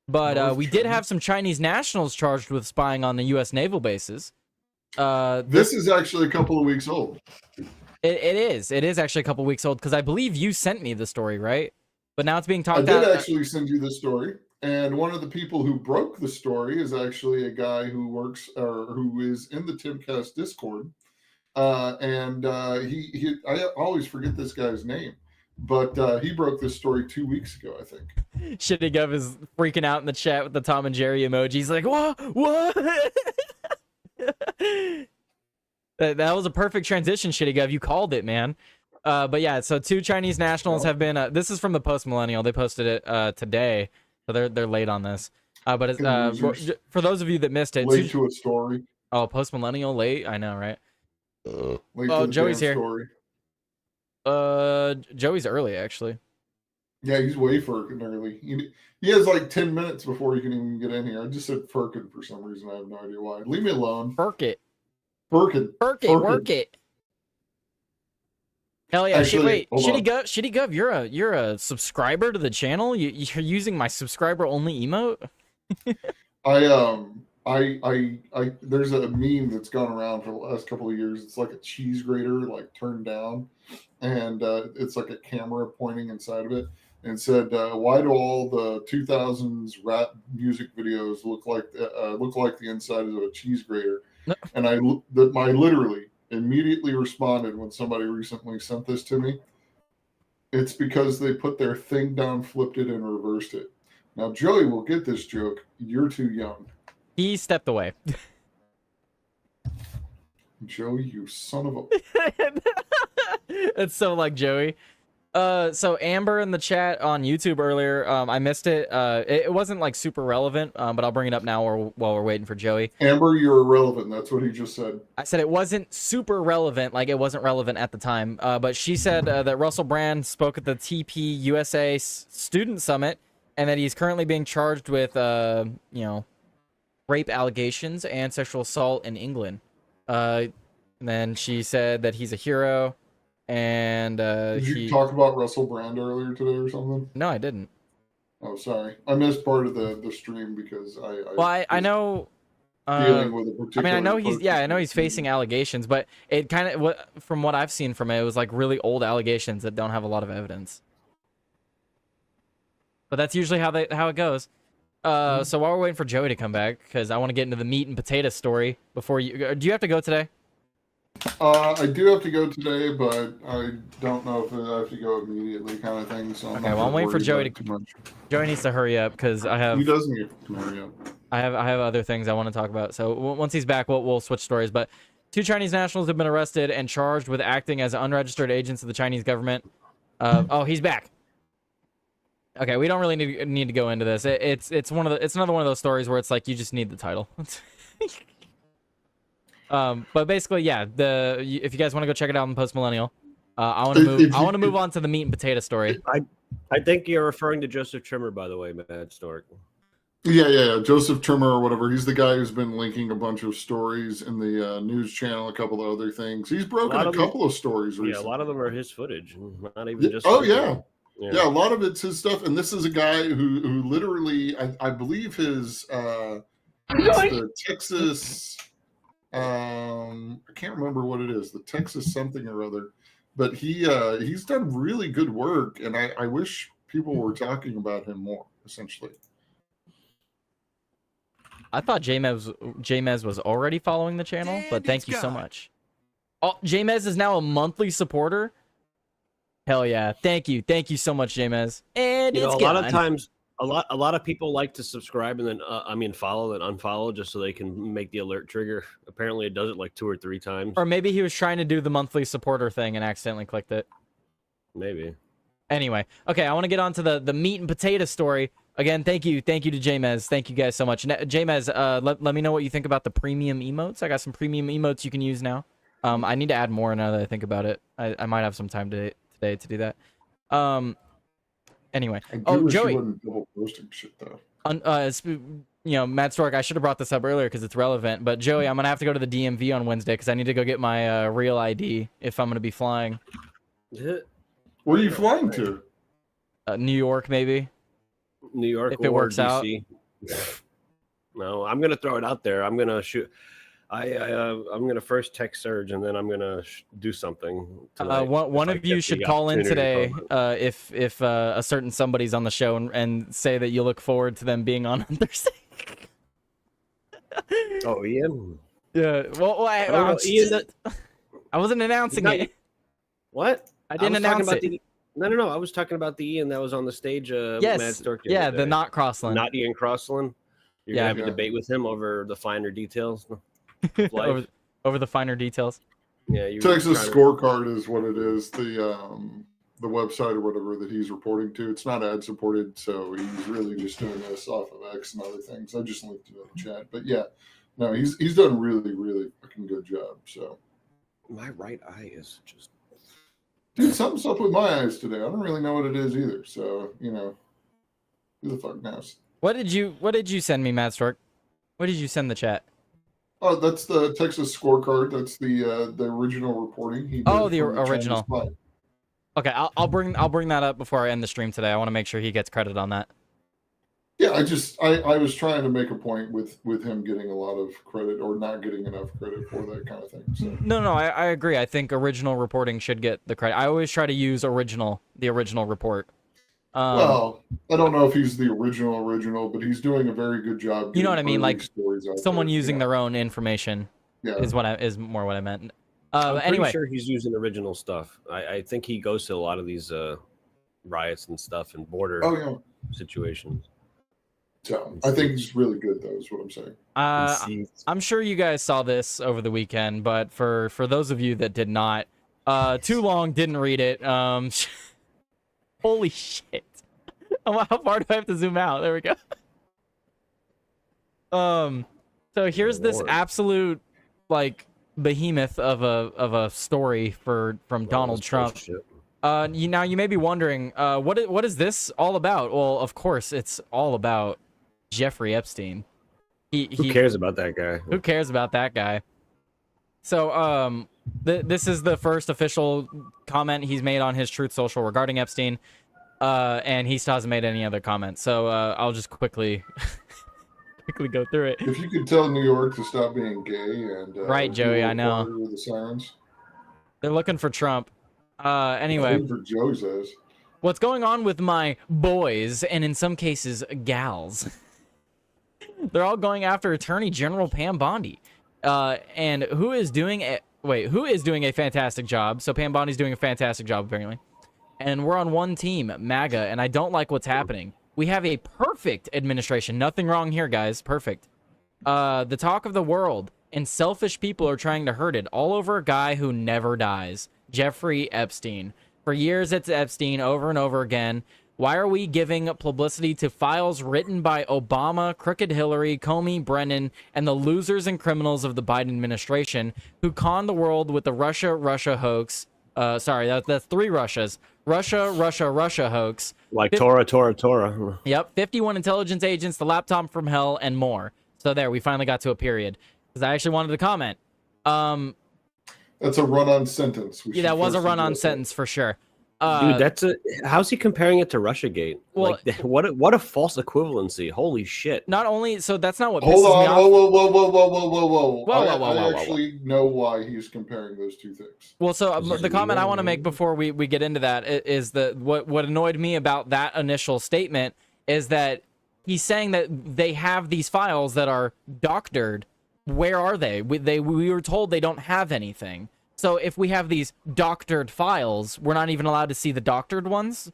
but we did have some Chinese nationals charged with spying on the U.S. naval bases. This is actually a couple of weeks old. It is actually a couple weeks old because I believe you sent me the story, right? But now it's being talked I about. did actually send you the story, and one of the people who broke the story is actually a guy who works or who is in the Timcast Discord, and he I always forget this guy's name, but he broke this story 2 weeks ago, I think. Shitty Gov is freaking out in the chat with the Tom and Jerry emoji. He's like, what? That was a perfect transition, Shitty Gov. You called it, man. But yeah, so 2 Chinese nationals have been. This is from the Post Millennial. They posted it today, so they're late on this. But it's, for those of you that missed it, late to a story. Oh, Post Millennial late. I know, right? Late Joey's here. Story. Joey's early actually. Yeah, he's way fucking early. He has like 10 minutes before he can even get in here. I just said Firkin for some reason. I have no idea why. Leave me alone. Firkin. Work it. Hell yeah! Actually, Shitty Gov, you're a subscriber to the channel. You're using my subscriber only emote. I there's a meme that's gone around for the last couple of years. It's like a cheese grater, like turned down, and it's like a camera pointing inside of it, and said, "Why do all the 2000s rap music videos look like the inside of a cheese grater?" And I literally immediately responded when somebody recently sent this to me. It's because they put their thing down, flipped it, and reversed it. Now, Joey will get this joke. You're too young. He stepped away. Joey, you son of a... It's so like Joey. So Amber in the chat on YouTube earlier, I missed it. It wasn't like super relevant, but I'll bring it up now while we're waiting for Joey. Amber, you're irrelevant. That's what he just said. I said it wasn't super relevant, like it wasn't relevant at the time. But she said that Russell Brand spoke at the TP USA Student Summit, and that he's currently being charged with, rape allegations and sexual assault in England. And then she said that he's a hero. And did you talk about Russell Brand earlier today or something? No, I didn't. Oh, sorry. I missed part of the stream because I know. Dealing with a particular. I know he's facing allegations, but it kind of from what I've seen from it was like really old allegations that don't have a lot of evidence. But that's usually how it goes. So while we're waiting for Joey to come back, because I want to get into the meat and potato story before you. Do you have to go today? I do have to go today, but I don't know if I have to go immediately, kind of thing. So I'm waiting for Joey to. Joey needs to hurry up because I have. He does need to hurry up. I have other things I want to talk about. So once he's back, we'll switch stories. But 2 Chinese nationals have been arrested and charged with acting as unregistered agents of the Chinese government. Oh, he's back. Okay, we don't really need to go into this. It's another one of those stories where it's like you just need the title. But basically, yeah. If you guys want to go check it out on Post Millennial, I want to move on to the meat and potato story. I think you're referring to Joseph Trimmer, by the way, Mad Stork. Yeah. Joseph Trimmer or whatever. He's the guy who's been linking a bunch of stories in the news channel, a couple of other things. He's broken a couple of stories recently. Yeah, a lot of them are his footage, not even just. Oh yeah. Yeah, a lot of it's his stuff, and this is a guy who literally, I believe his the Texas. I can't remember what it is, the Texas something or other, but he's done really good work, and I wish people were talking about him more, essentially. I thought Jamez was already following the channel, And but thank it's you so gone. much. Oh, Jamez is now a monthly supporter. Hell yeah! Thank you so much, Jamez. And You know, it's a lot of gone. times, a lot of people like to subscribe and then follow and unfollow just so they can make the alert trigger. Apparently, it does it like 2 or 3 times. Or maybe he was trying to do the monthly supporter thing and accidentally clicked it. Maybe. Anyway, okay, I want to get on to the meat and potato story. Again, thank you to Jamez. Thank you guys so much. Jamez, let me know what you think about the premium emotes. I got some premium emotes you can use now. I need to add more now that I think about it. I might have some time today to do that. Anyway. I do Oh, wish Joey. you wouldn't double posting shit though. Matt Stork, I should have brought this up earlier because it's relevant. But Joey, I'm gonna have to go to the DMV on Wednesday because I need to go get my real ID if I'm gonna be flying. Where are you flying to? New York, maybe. New York If it or works out. DC. No, I'm gonna throw it out there. I'm gonna shoot. I'm gonna first text Serge and then I'm gonna do something. Tonight, one if I of you get should the call in opportunity today to if a certain somebody's on the show and say that you look forward to them being on Thursday. Oh, Ian. Yeah. Well, Ian, I wasn't announcing not- it. What? I didn't was talking announce about it. No. I was talking about the Ian that was on the stage. With Matt Yes. Stork Yeah, other the day. not Crossland. Not Ian Crossland. You're Yeah. gonna have a Yeah. debate with him over the finer details of life. over the finer details. Yeah, you Texas Scorecard is what it is. The website or whatever that he's reporting to. It's not ad supported, so he's really just doing this off of X and other things. I just linked it in the chat, but yeah, no, he's done a really fucking good job. So, My right eye is just. dude, something's up with my eyes today. I don't really know what it is either. So, who the fuck knows? What did you send me, Matt Stork? What did you send the chat? Oh, that's the Texas Scorecard. That's the original reporting. He did Oh, the from Chinese original. spy. Okay, I'll bring that up before I end the stream today. I want to make sure he gets credit on that. Yeah, I was trying to make a point with him getting a lot of credit or not getting enough credit for that kind of thing. So. No, I agree. I think original reporting should get the credit. I always try to use the original report. Well, I don't know if he's the original, but he's doing a very good job. You know what I mean? getting Like stories out someone there. using their own information Yeah. is more what I meant. I'm Anyway, pretty sure he's using original stuff. I think he goes to a lot of these riots and stuff and border Oh yeah. situations. So I think he's really good, though. Is what I'm saying. I'm sure you guys saw this over the weekend, but for those of you that did not, too long, didn't read it. Holy shit! How far do I have to zoom out? There we go. So here's this Lord. absolute like behemoth of a story from Donald Trump. You may be wondering, what is this all about? Well, of course, it's all about Jeffrey Epstein. Who cares about that guy? Who cares about that guy? So, this is the first official comment he's made on his Truth Social regarding Epstein, and he still hasn't made any other comments. So, I'll just quickly go through it. If you could tell New York to stop being gay and Right, Joey, I know. with the sirens. They're looking for Trump. Anyway, For Joe's ass. what's going on with my boys, and in some cases, gals? They're all going after Attorney General Pam Bondi, and who is doing a fantastic job. So Pam Bondi's doing a fantastic job apparently, and we're on one team, MAGA, and I don't like what's happening. We have a perfect administration. Nothing wrong here, guys. Perfect. The talk of the world, and selfish people are trying to hurt it all over a guy who never dies, Jeffrey Epstein. For years, it's Epstein over and over again. Why are we giving publicity to files written by Obama, Crooked Hillary, Comey, Brennan, and the losers and criminals of the Biden administration who conned the world with the Russia hoax? Sorry, that's 3 Russias. Russia hoax. Like Torah. Yep, 51 intelligence agents, the laptop from hell, and more. So there, we finally got to a period. Because I actually wanted to comment. That's a run-on sentence. Yeah, that was a run-on sentence for sure. Dude, how's he comparing it to Russiagate? Well, like, what a false equivalency! Holy shit! Not only so, that's not what pisses Hold me on. off. Whoa. I actually know why he's comparing those two things. Well, so the comment I want to make before we get into that is that what annoyed me about that initial statement is that he's saying that they have these files that are doctored. Where are they? We were told they don't have anything. So if we have these doctored files, we're not even allowed to see the doctored ones?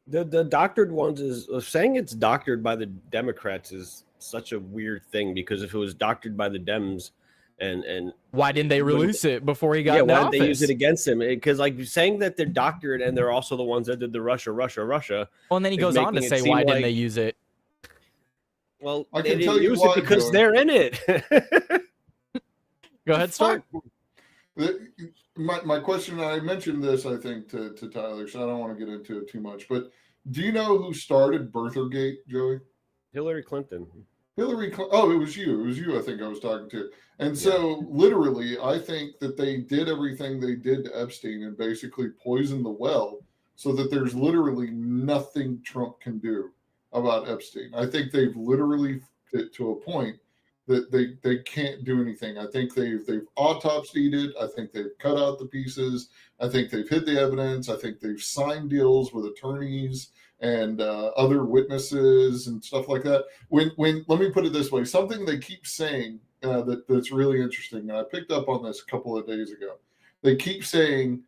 The doctored ones is saying it's doctored by the Democrats is such a weird thing, because if it was doctored by the Dems and why didn't they release it before he got in why office? did they use it against him? Because like saying that they're doctored and they're also the ones that did the Russia. Well, and then he is goes on to making it say, seem why didn't like- they use it? Well, I they can didn't tell you use why, it because Joey. they're in it. Go ahead, Stark. My question, I mentioned this, I think, to Tyler, so I don't want to get into it too much. But do you know who started Birthergate, Joey? Hillary Clinton. Hillary Clinton. Oh, it was you. It was you, I think I was talking to. And so, literally, I think that they did everything they did to Epstein and basically poisoned the well so that there's literally nothing Trump can do about Epstein. I think they've literally it to a point that they can't do anything. I think they've autopsied it. I think they've cut out the pieces. I think they've hid the evidence. I think they've signed deals with attorneys and other witnesses and stuff like that. When let me put it this way, something they keep saying that's really interesting, and I picked up on this a couple of days ago. They keep saying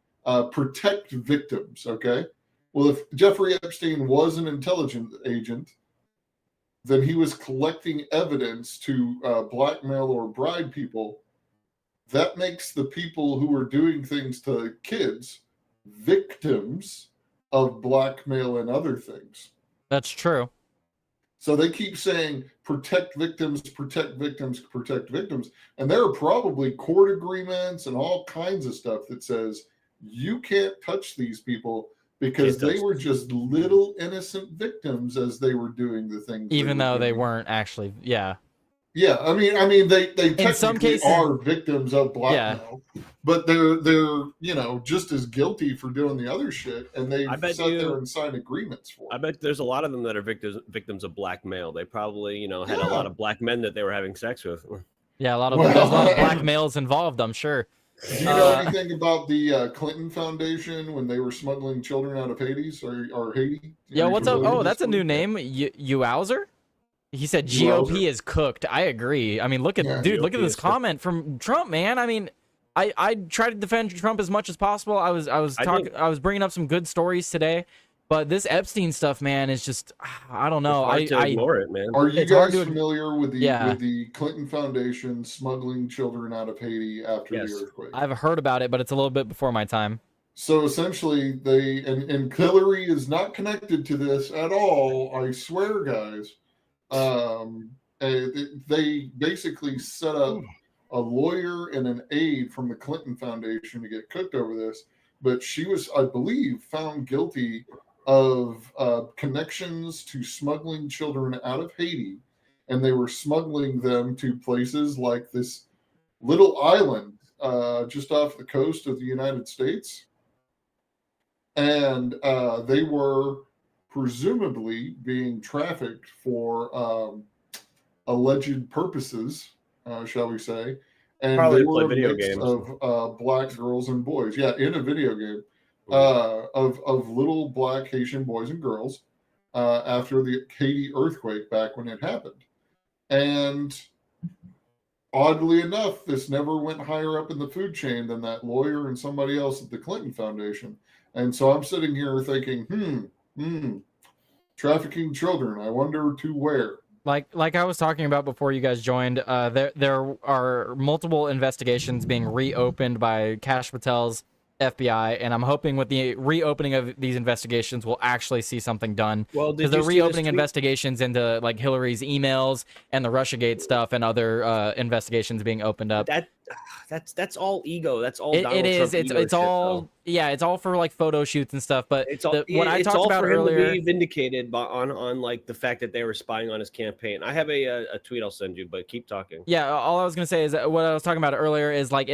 protect victims. Okay, well, if Jeffrey Epstein was an intelligence agent, then he was collecting evidence to blackmail or bribe people. That makes the people who are doing things to kids victims of blackmail and other things. That's true. So they keep saying protect victims, protect victims, protect victims. And there are probably court agreements and all kinds of stuff that says you can't touch these people because they were just little innocent victims as they were doing the things. Even though they doing. weren't actually, yeah. Yeah, I mean, they technically some cases, are victims of blackmail, but they're just as guilty for doing the other shit, and they sat there and signed agreements for it. I bet there's a lot of them that are victims of blackmail. They probably had a lot of black men that they were having sex with. Yeah, there's a lot of black males involved, I'm sure. Do you know anything about the Clinton Foundation when they were smuggling children out of Hades or Haiti? Yeah, what's up? Oh, that's a new name. Uauser? He said GOP is cooked. I agree. I mean, look at this comment from Trump, man. I mean, I try to defend Trump as much as possible. I was bringing up some good stories today, but this Epstein stuff, man, is just I don't know. It's hard to ignore it, man. Are you guys familiar with the Clinton Foundation smuggling children out of Haiti after the earthquake? I've heard about it, but it's a little bit before my time. So essentially, and Hillary is not connected to this at all. I swear, guys. They basically set up a lawyer and an aide from the Clinton Foundation to get cooked over this, but she was, I believe, found guilty of connections to smuggling children out of Haiti, and they were smuggling them to places like this little island just off the coast of the United States, and they were presumably being trafficked for alleged purposes, shall we say, and probably they were a video mix games of black girls and boys. Yeah, in a video game of little black Haitian boys and girls after the Haiti earthquake back when it happened. And oddly enough, this never went higher up in the food chain than that lawyer and somebody else at the Clinton Foundation. And so I'm sitting here thinking, trafficking children. I wonder to where. Like I was talking about before you guys joined, there are multiple investigations being reopened by Kash Patel's FBI, and I'm hoping with the reopening of these investigations, we'll actually see something done. Well, because they're reopening investigations into like Hillary's emails and the Russiagate stuff and other investigations being opened up. That's all ego. That's all. It is. It's all. Though. Yeah, it's all for like photo shoots and stuff. But it's all. What I talked about for him earlier, to be vindicated on like the fact that they were spying on his campaign. I have a tweet I'll send you, but keep talking. Yeah, all I was gonna say is that what I was talking about earlier is like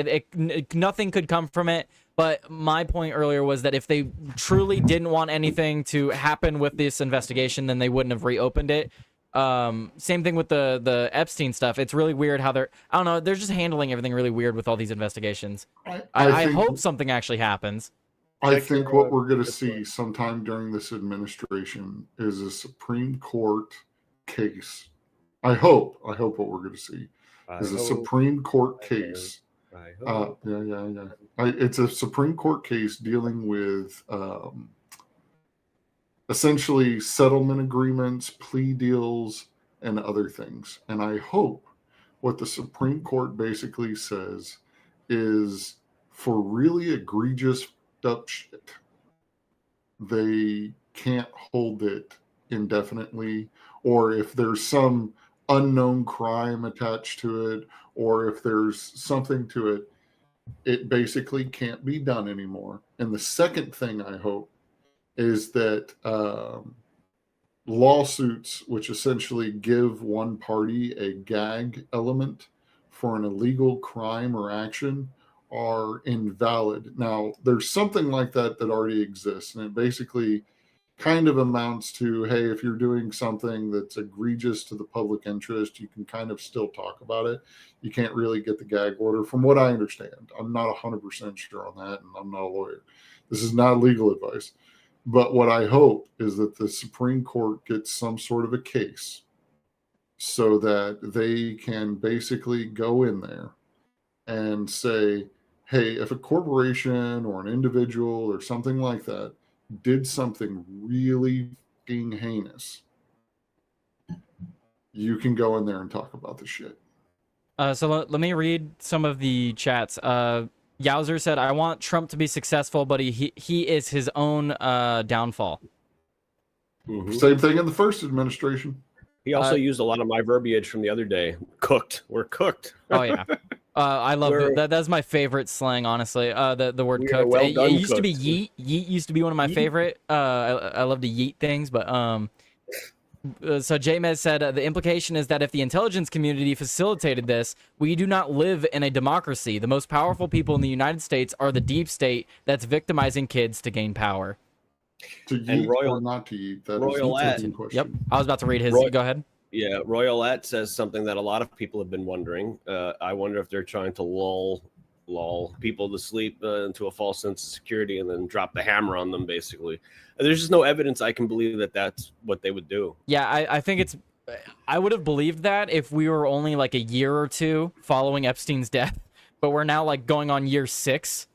nothing could come from it. But my point earlier was that if they truly didn't want anything to happen with this investigation, then they wouldn't have reopened it. Same thing with the Epstein stuff. It's really weird how they're just handling everything really weird with all these investigations. I hope something actually happens. I Check think your, what we're going to report. see sometime during this administration is a Supreme Court case. I hope what we're going to see is a Supreme Court case. I hope. Yeah. It's a Supreme Court case dealing with essentially settlement agreements, plea deals, and other things. And I hope what the Supreme Court basically says is for really egregious up shit, they can't hold it indefinitely, or if there's some unknown crime attached to it, or if there's something to it, it basically can't be done anymore. And the second thing I hope is that lawsuits, which essentially give one party a gag element for an illegal crime or action, are invalid. Now, there's something like that already exists, and it basically kind of amounts to, hey, if you're doing something that's egregious to the public interest, you can kind of still talk about it. You can't really get the gag order, from what I understand. I'm not 100% sure on that, and I'm not a lawyer. This is not legal advice. But what I hope is that the Supreme Court gets some sort of a case so that they can basically go in there and say, hey, if a corporation or an individual or something like that did something really fucking heinous, you can go in there and talk about the shit. So let me read some of the chats. Yowzer said, I want Trump to be successful, but he is his own downfall. Mhm. Same thing in the first administration. He also used a lot of my verbiage from the other day. Cooked. We're cooked. Oh, yeah. I love We're- that. That's my favorite slang, honestly. The word We are cooked. well It done used to be cooked. yeet. Yeet used to be one of my Yeet. favorite. I love to yeet things, but so J-Med said, the implication is that if the intelligence community facilitated this, we do not live in a democracy. The most powerful people in the United States are the deep state that's victimizing kids to gain power. To yeet And or not to yeet, that is Royal the Ad. second question. Yep. I was about to read his. Roy- Go ahead. Yeah, Royalette says something that a lot of people have been wondering. I wonder if they're trying to lull people to sleep into a false sense of security and then drop the hammer on them, basically. There's just no evidence I can believe that that's what they would do. Yeah, I think it's. I would have believed that if we were only like a year or two following Epstein's death, but we're now like going on year 6.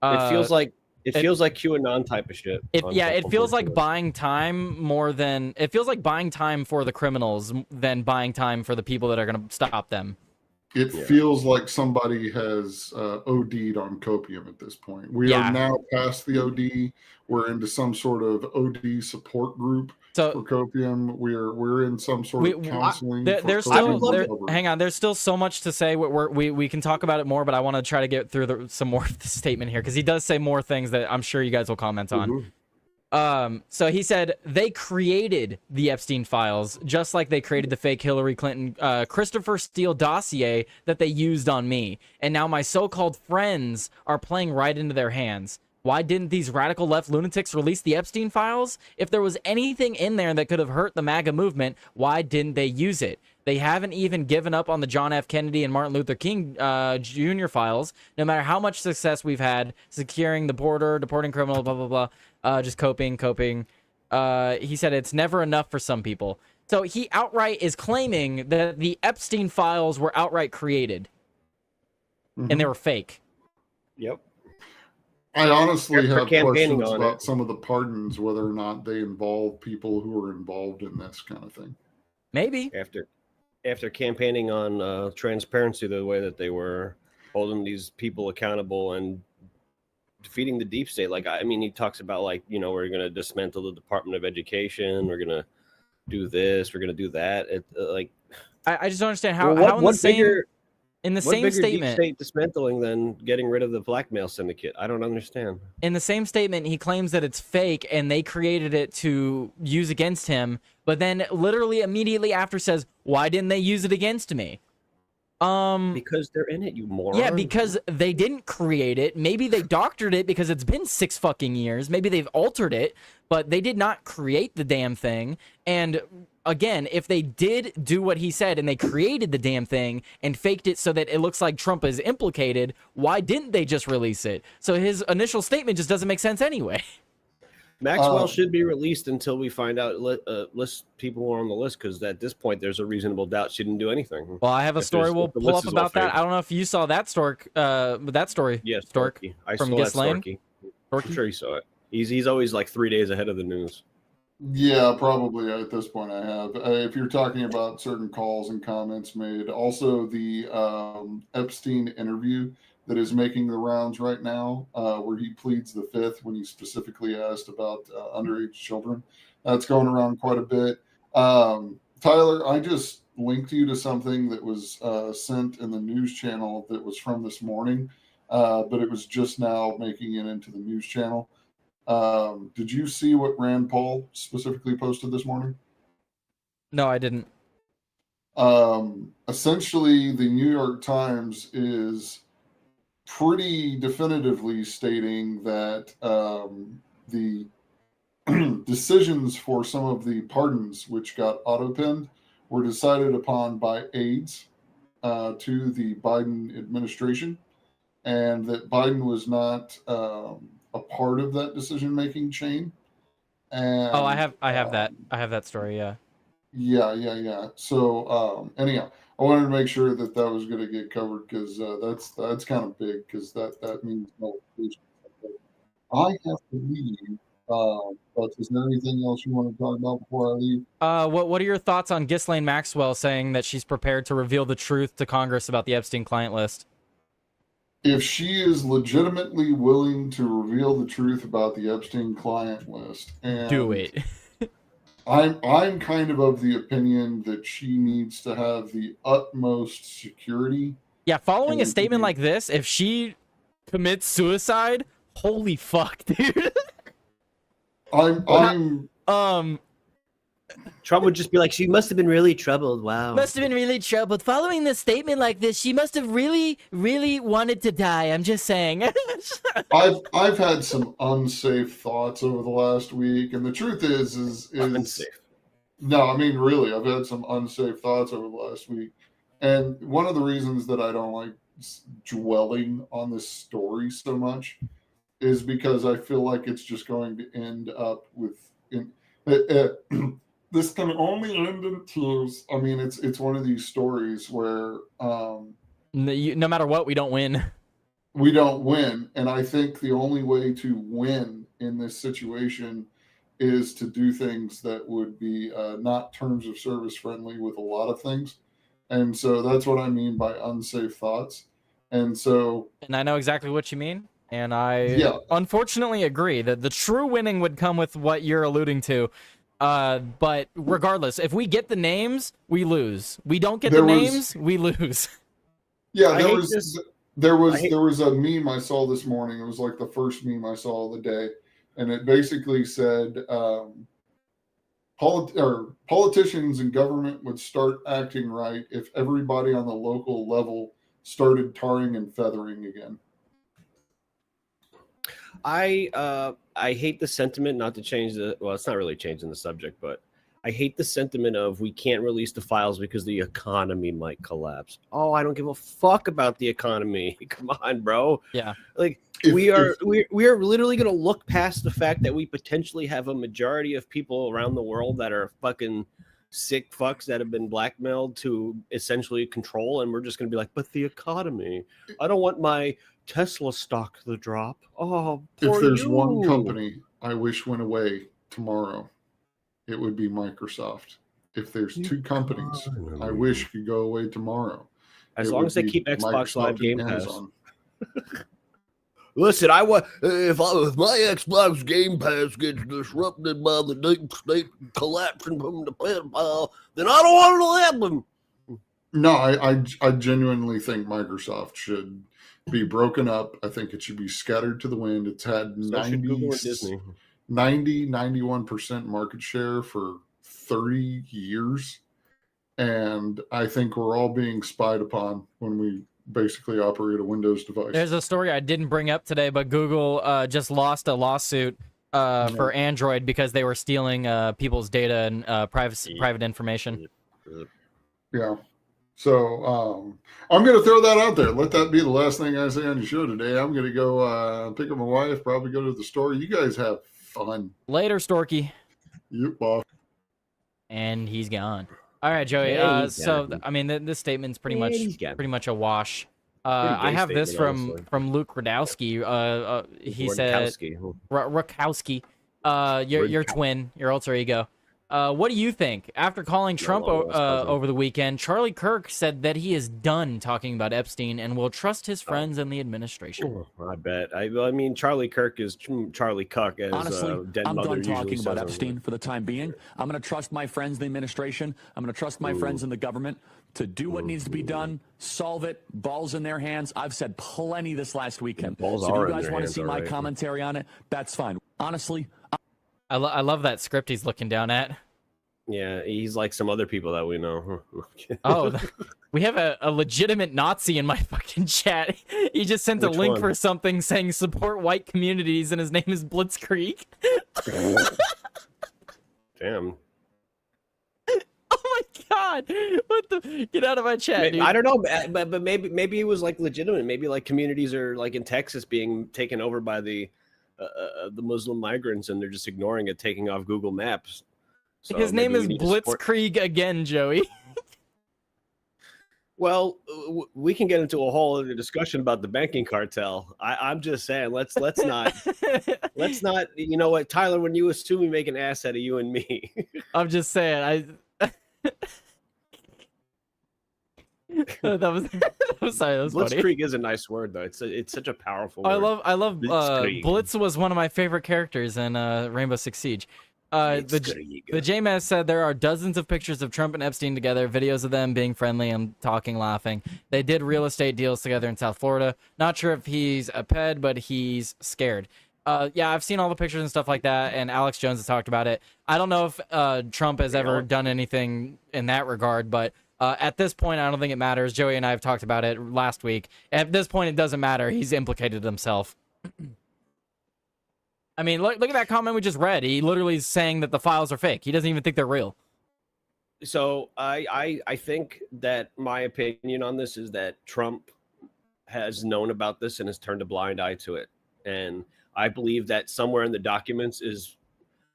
It feels like QAnon type of shit. It feels like buying time more than it feels like buying time for the criminals than buying time for the people that are going to stop them. It feels like somebody has OD'd on copium at this point. We are now past the OD. We're into some sort of OD support group for copium. We're in some sort of counseling. There's still hang on. There's still so much to say. We can talk about it more, but I want to try to get through some more of the statement here because he does say more things that I'm sure you guys will comment on. So he said they created the Epstein files just like they created the fake Hillary Clinton Christopher Steele dossier that they used on me. And now my so-called friends are playing right into their hands. Why didn't these radical left lunatics release the Epstein files? If there was anything in there that could have hurt the MAGA movement, why didn't they use it? They haven't even given up on the John F. Kennedy and Martin Luther King Jr. files, no matter how much success we've had securing the border, deporting criminals, blah, blah, blah, just coping. He said it's never enough for some people. So he outright is claiming that the Epstein files were outright created and they were fake. Yep. I honestly They're have campaigning questions on about it. some of the pardons, whether or not they involve people who are involved in this kind of thing. Maybe. After campaigning on transparency the way that they were, holding these people accountable and defeating the deep state. Like, I mean, he talks about, like, you know, we're going to dismantle the Department of Education. We're going to do this. We're going to do that. I just don't understand how in the same statement, deep state dismantling than getting rid of the blackmail syndicate. I don't understand. In the same statement, he claims that it's fake and they created it to use against him, but then literally immediately after says, why didn't they use it against me? Because they're in it, you moron. Yeah, because they didn't create it. Maybe they doctored it because it's been 6 fucking years. Maybe they've altered it, but they did not create the damn thing. And again, if they did do what he said and they created the damn thing and faked it so that it looks like Trump is implicated, why didn't they just release it? So his initial statement just doesn't make sense anyway. Maxwell should be released until we find out list people who are on the list, because at this point there's a reasonable doubt she didn't do anything. Well, I have a story we'll pull up about that. I don't know if you saw that Stork, that story. Yes, Stork I from saw Ghislaine. that Storky. I'm sure you saw it. He's always like 3 days ahead of the news. Yeah, probably at this point I have. If you're talking about certain calls and comments made, also the Epstein interview that is making the rounds right now, where he pleads the fifth when he specifically asked about underage children. That's going around quite a bit. Tyler, I just linked you to something that was sent in the news channel that was from this morning, but it was just now making it into the news channel. Did you see what Rand Paul specifically posted this morning? No, I didn't. Essentially, the New York Times is pretty definitively stating that the decisions for some of the pardons which got auto-pinned were decided upon by aides to the Biden administration, and that Biden was not a part of that decision-making chain. And, I have that story. Yeah. Yeah. So anyhow, I wanted to make sure that was going to get covered, because that's kind of big, because that means no. I have to leave. But is there anything else you want to talk about before I leave? What are your thoughts on Ghislaine Maxwell saying that she's prepared to reveal the truth to Congress about the Epstein client list? If she is legitimately willing to reveal the truth about the Epstein client list, and do it. I'm kind of the opinion that she needs to have the utmost security. Yeah, following a statement like this, if she commits suicide, holy fuck, dude. Trump would just be like, she must have been really troubled. Wow. Must have been really troubled. Following this statement like this, she must have really, really wanted to die. I'm just saying. I've had some unsafe thoughts over the last week, and the truth is unsafe. No, I mean really, I've had some unsafe thoughts over the last week, and one of the reasons that I don't like dwelling on this story so much is because I feel like it's just going to end up with. This can only end in tears. I mean, it's one of these stories where no matter what, we don't win. We don't win, and I think the only way to win in this situation is to do things that would be not terms of service friendly with a lot of things, and so that's what I mean by unsafe thoughts. And I know exactly what you mean, and I unfortunately agree that the true winning would come with what you're alluding to. But regardless, if we get the names, we lose. We don't get the names, we lose. Yeah, there was a meme I saw this morning. It was like the first meme I saw of the day, and it basically said politicians and government would start acting right if everybody on the local level started tarring and feathering again. I hate the sentiment, not to change it's not really changing the subject, but I hate the sentiment of we can't release the files because the economy might collapse. Oh, I don't give a fuck about the economy. Come on, bro. Yeah. Like we are literally going to look past the fact that we potentially have a majority of people around the world that are fucking sick fucks that have been blackmailed to essentially control, and we're just going to be like, but the economy, I don't want my Tesla stock to drop. Oh, if there's one company I wish went away tomorrow, it would be Microsoft. If there's two companies I wish could go away tomorrow, as long as they keep Xbox Live Game Pass. Listen, if my Xbox Game Pass gets disrupted by the deep state collapsing from the pedophile, then I don't want it to happen. No, I genuinely think Microsoft should be broken up. I think it should be scattered to the wind. It's had 91% market share for 30 years. And I think we're all being spied upon when we basically operate a Windows device. There's a story I didn't bring up today, but Google just lost a lawsuit for Android because they were stealing people's data and private information. Yeah. So I'm going to throw that out there. Let that be the last thing I say on your show today. I'm going to go pick up my wife, probably go to the store. You guys have fun. Later, Storky. You boss. And he's gone. All right, Joey. Yeah, So I mean, this statement's pretty much a wash. I gay have this statement, from Luke Radowski. He said, Rakowski, your twin, your alter ego. What do you think? After calling Trump over the weekend, Charlie Kirk said that he is done talking about Epstein and will trust his friends in the administration. I bet. I mean, Charlie Kirk is Charlie Cuck, as Honestly, Dead I'm Mother done usually talking about says. Epstein for the time being. I'm going to trust my friends in the administration. I'm going to trust my friends in the government to do what needs to be done, solve it, balls in their hands. I've said plenty this last weekend. Balls So if are you in guys their want to hands, see all my right. commentary on it, that's fine. Honestly, I love that script he's looking down at. Yeah, he's like some other people that we know. Oh, we have a legitimate Nazi in my fucking chat. He just sent a Which link one? for something saying support white communities, and his name is Blitzkrieg. Damn. Oh my god! What the? Get out of my chat, dude. I don't know, but maybe it was like legitimate. Maybe like communities are like in Texas being taken over by the Muslim migrants, and they're just ignoring it, taking off Google Maps. So His name maybe is we need to support- Blitzkrieg again, Joey. Well, we can get into a whole other discussion about the banking cartel. I'm just saying, let's not. You know what, Tyler? When you assume we make an ass out of you and me. I'm just saying. That was sorry. That was funny. Blitzkrieg is a nice word, though. It's such a powerful word. I love Blitzkrieg. Blitz was one of my favorite characters in Rainbow Six Siege. The JMS said there are dozens of pictures of Trump and Epstein together, videos of them being friendly and talking, laughing. They did real estate deals together in South Florida. Not sure if he's a ped, but he's scared. Yeah, I've seen all the pictures and stuff like that, and Alex Jones has talked about it. I don't know if Trump has ever done anything in that regard, but at this point, I don't think it matters. Joey and I have talked about it last week. At this point, it doesn't matter. He's implicated himself. I mean, look at that comment we just read. He literally is saying that the files are fake. He doesn't even think they're real. So I think that my opinion on this is that Trump has known about this and has turned a blind eye to it. And I believe that somewhere in the documents is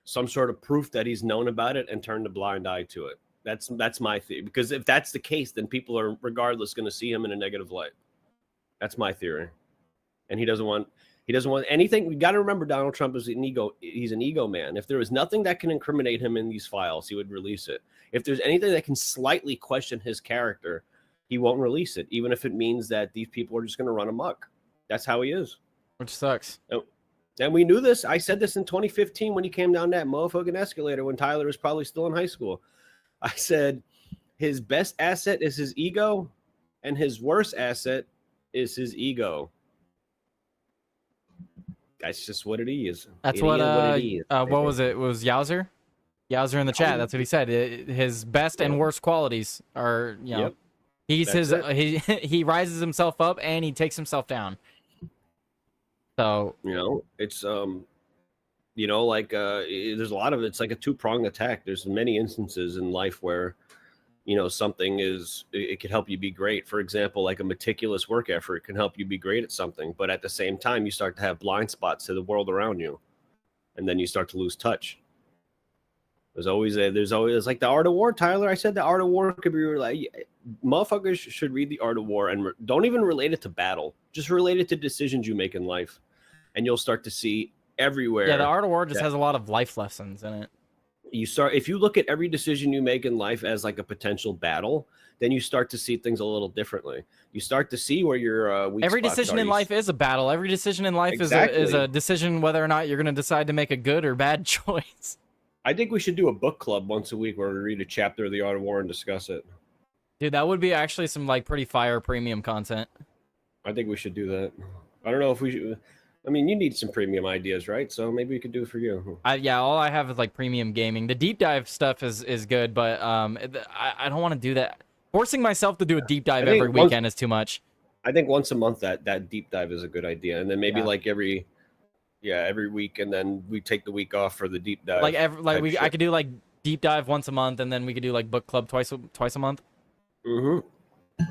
some sort of proof that he's known about it and turned a blind eye to it. That's my theory. Because if that's the case, then people are regardless going to see him in a negative light. That's my theory. And he doesn't want anything. We got to remember, Donald Trump is an ego. He's an ego man. If there was nothing that can incriminate him in these files, he would release it. If there's anything that can slightly question his character, he won't release it, even if it means that these people are just going to run amok. That's how he is. Which sucks. And we knew this. I said this in 2015 when he came down that motherfucking escalator when Tyler was probably still in high school. I said his best asset is his ego, and his worst asset is his ego. That's just what it is. That's It what is. what was it? It was Yowzer? Yowzer in the chat. That's what he said. His best and worst qualities are, you know, Yep. he rises himself up and he takes himself down. So, It's there's a lot of it's like a two-pronged attack. There's many instances in life where something it could help you be great. For example, like a meticulous work effort can help you be great at something, but at the same time you start to have blind spots to the world around you, and then you start to lose touch. There's always like the Art of War, Tyler. I said the Art of War could be like motherfuckers should read the Art of War and don't even relate it to battle. Just relate it to decisions you make in life, and you'll start to see everywhere. yeah, the Art of War just has a lot of life lessons in it. If you look at every decision you make in life as like a potential battle, then you start to see things a little differently. You start to see where your weak Every spots decision are. in life is a battle. Every decision in life is Exactly. a decision whether or not you're going to decide to make a good or bad choice. I think we should do a book club once a week where we read a chapter of the Art of War and discuss it. Dude, that would be actually some like pretty fire premium content. I think we should do that. I don't know if we should. I mean, you need some premium ideas, right? So maybe we could do it for you. Yeah, all I have is like premium gaming. The deep dive stuff is good, but I don't want to do that. Forcing myself to do a deep dive every weekend is too much. I think once a month that deep dive is a good idea, and then maybe like every Yeah, every week, and then we take the week off for the deep dive. I could do like deep dive once a month, and then we could do like book club twice a month. Mm-hmm.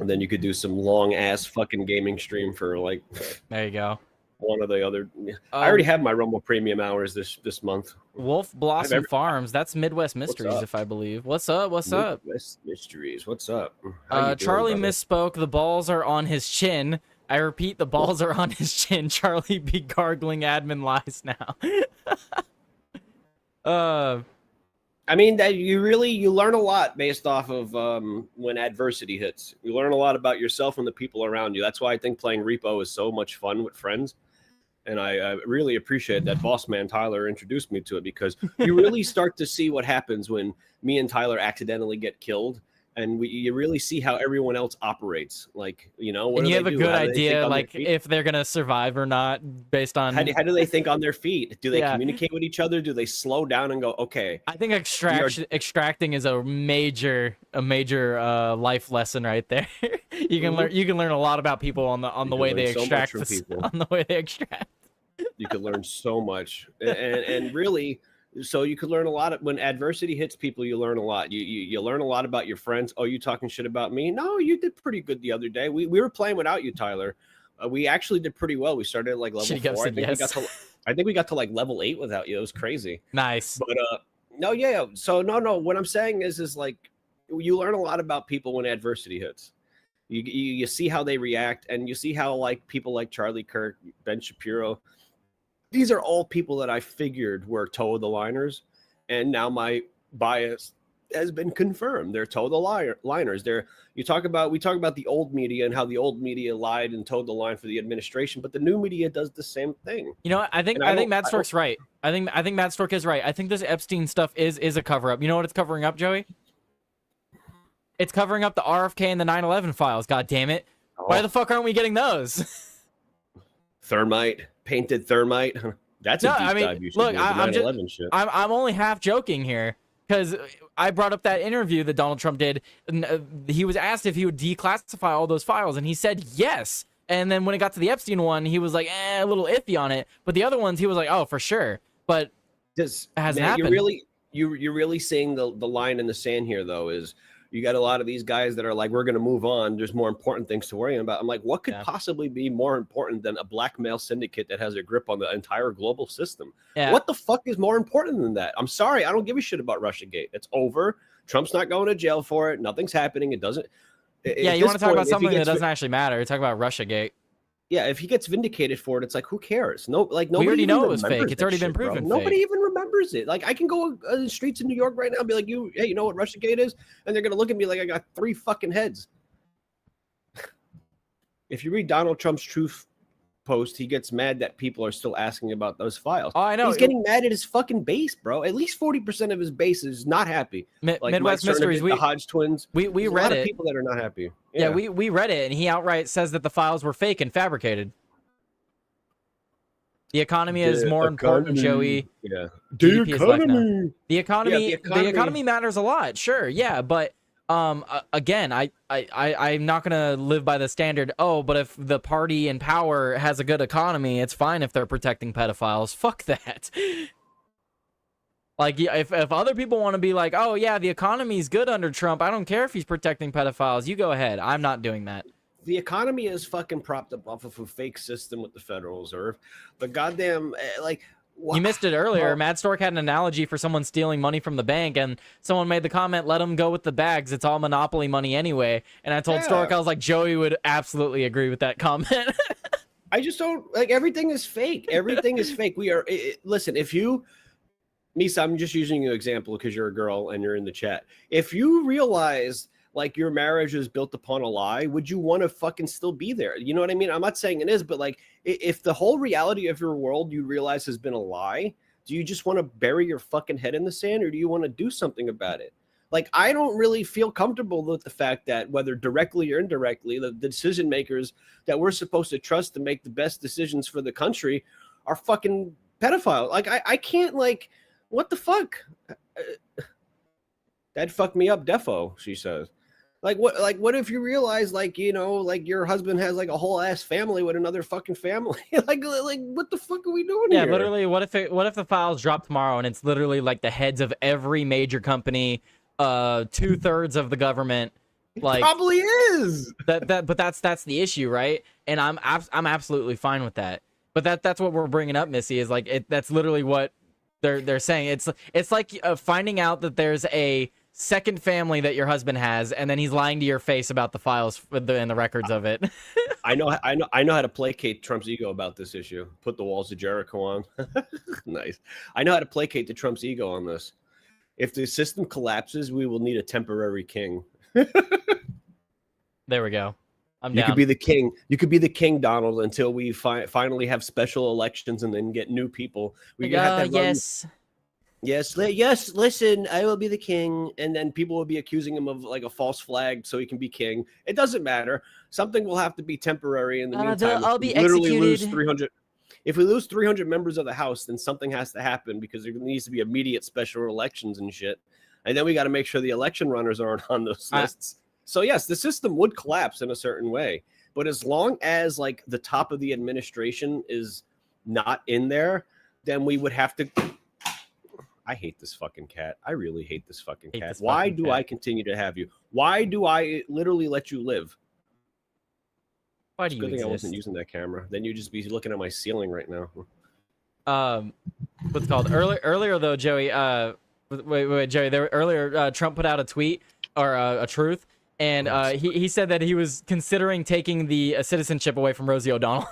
And then you could do some long ass fucking gaming stream for like There you go. one of the other. I already have my Rumble Premium hours this month. Wolf Blossom Farms. That's Midwest Mysteries, up? if I believe. What's up? What's up? Midwest Mysteries. What's up? How you doing, Charlie brother? misspoke. The balls are on his chin. I repeat, the balls are on his chin. Charlie be gargling admin lies now. I mean that you learn a lot based off of when adversity hits. You learn a lot about yourself and the people around you. That's why I think playing Repo is so much fun with friends. And I really appreciate that boss man Tyler introduced me to it, because you really start to see what happens when me and Tyler accidentally get killed, and you really see how everyone else operates. Like, you know, what and do you they have a do? good How do they think idea, on their like feet? if they're gonna survive or not, based on. How do they think on their feet? Do they Yeah. communicate with each other? Do they slow down and go, okay? I think extracting is a major life lesson right there. You can learn a lot about people on the way they extract from people. on the way they extract. You could learn so much, and really, so you could learn a lot when adversity hits people. You learn a lot. You learn a lot about your friends. Oh, you talking shit about me? No, you did pretty good the other day. We were playing without you, Tyler. We actually did pretty well. We started at like level 4. I think we got to like level 8 without you. It was crazy. Nice. But no, yeah. So no. What I'm saying is like you learn a lot about people when adversity hits. You see how they react, and you see how like people like Charlie Kirk, Ben Shapiro. These are all people that I figured were toe-of-the-liners, and now my bias has been confirmed. They're toe-of-the-liners. We talk about the old media and how the old media lied and toed the line for the administration, but the new media does the same thing. You know what? I think Matt Stork's right. I think Matt Stork is right. I think this Epstein stuff is a cover-up. You know what it's covering up, Joey? It's covering up the RFK and the 9/11 files. God damn it! Why the fuck aren't we getting those? Painted thermite. That's a deep dive you should look, do. I'm only half joking here, because I brought up that interview that Donald Trump did. And, he was asked if he would declassify all those files, and he said yes. And then when it got to the Epstein one, he was like, a little iffy on it. But the other ones, he was like, oh, for sure. But it hasn't happened. You're really seeing the line in the sand here, though, is you got a lot of these guys that are like, we're going to move on. There's more important things to worry about. I'm like, what could possibly be more important than a blackmail syndicate that has a grip on the entire global system? Yeah. What the fuck is more important than that? I'm sorry. I don't give a shit about Russiagate. It's over. Trump's not going to jail for it. Nothing's happening. It doesn't. Yeah, you want to talk about something that doesn't actually matter. Talk about Russiagate. Yeah, if he gets vindicated for it, it's like, who cares? Nobody already even know it was fake. remembers It's already that been shit, bro. proven Nobody fake. even remembers it. Like, I can go on the streets in New York right now and be like, hey, you know what Russiagate is? And they're going to look at me like I got 3 fucking heads. If you read Donald Trump's truth post, he gets mad that people are still asking about those files. Oh, I know. He's getting mad at his fucking base, bro. At least 40% of his base is not happy. Like Midwest Mike Mysteries, Cernovich, the Hodge twins. we There's read a lot it. of people that are not happy. Yeah, we read it, and he outright says that the files were fake and fabricated. The economy is more important, Joey. Yeah. GDP is left now. The Yeah, the economy matters a lot, sure, yeah, but again, I'm not gonna live by the standard. Oh, but if the party in power has a good economy, it's fine if they're protecting pedophiles. Fuck that. Like, if other people want to be like, oh yeah, the economy's good under Trump, I don't care if he's protecting pedophiles. You go ahead. I'm not doing that. The economy is fucking propped up off of a fake system with the Federal Reserve. The goddamn, You missed it earlier. Mad Stork had an analogy for someone stealing money from the bank, and someone made the comment, let them go with the bags. It's all monopoly money anyway. And I told Stork, I was like, Joey would absolutely agree with that comment. I just don't, like, everything is fake. Everything is fake. We are, listen, if you, Misa, I'm just using you an example because you're a girl and you're in the chat. If you realize, like, your marriage is built upon a lie, would you want to fucking still be there? You know what I mean? I'm not saying it is, but like, if the whole reality of your world you realize has been a lie, do you just want to bury your fucking head in the sand, or do you want to do something about it? Like, I don't really feel comfortable with the fact that whether directly or indirectly, the decision makers that we're supposed to trust to make the best decisions for the country are fucking pedophiles. Like, I can't, like, what the fuck? That fucked me up, defo, she says. Like what if you realize like, you know, like your husband has like a whole ass family with another fucking family? like what the fuck are we doing Yeah, here? literally, what if the files drop tomorrow and it's literally like the heads of every major company, 2/3 of the government, like Probably is. but that's the issue, right? And I'm absolutely fine with that. But that's what we're bringing up, Missy, is like that's literally what they're saying. It's like finding out that there's a second family that your husband has, and then he's lying to your face about the files and the records of it. I know how to placate Trump's ego about this issue. Put the walls of Jericho on. Nice. I know how to placate the Trump's ego on this. If the system collapses, we will need a temporary king. There we go. I'm You down. could be the king. You could be the king, Donald, until we finally have special elections and then get new people. We have to run- yes. Yes. Listen, I will be the king, and then people will be accusing him of like a false flag, so he can be king. It doesn't matter. Something will have to be temporary in the meantime. I'll be Literally lose executed. 300. If we lose 300 members of the House, then something has to happen because there needs to be immediate special elections and shit. And then we got to make sure the election runners aren't on those lists. So yes, the system would collapse in a certain way, but as long as like the top of the administration is not in there, then we would have to. I hate this fucking cat. I really hate this fucking cat. Why do I continue to have you? Why do I literally let you live? Why do you Good thing I exist? wasn't using that camera. Then you'd just be looking at my ceiling right now. What's it called? Earlier though, Joey. Wait, Joey. Earlier, Trump put out a tweet or a truth, and he said that he was considering taking the citizenship away from Rosie O'Donnell.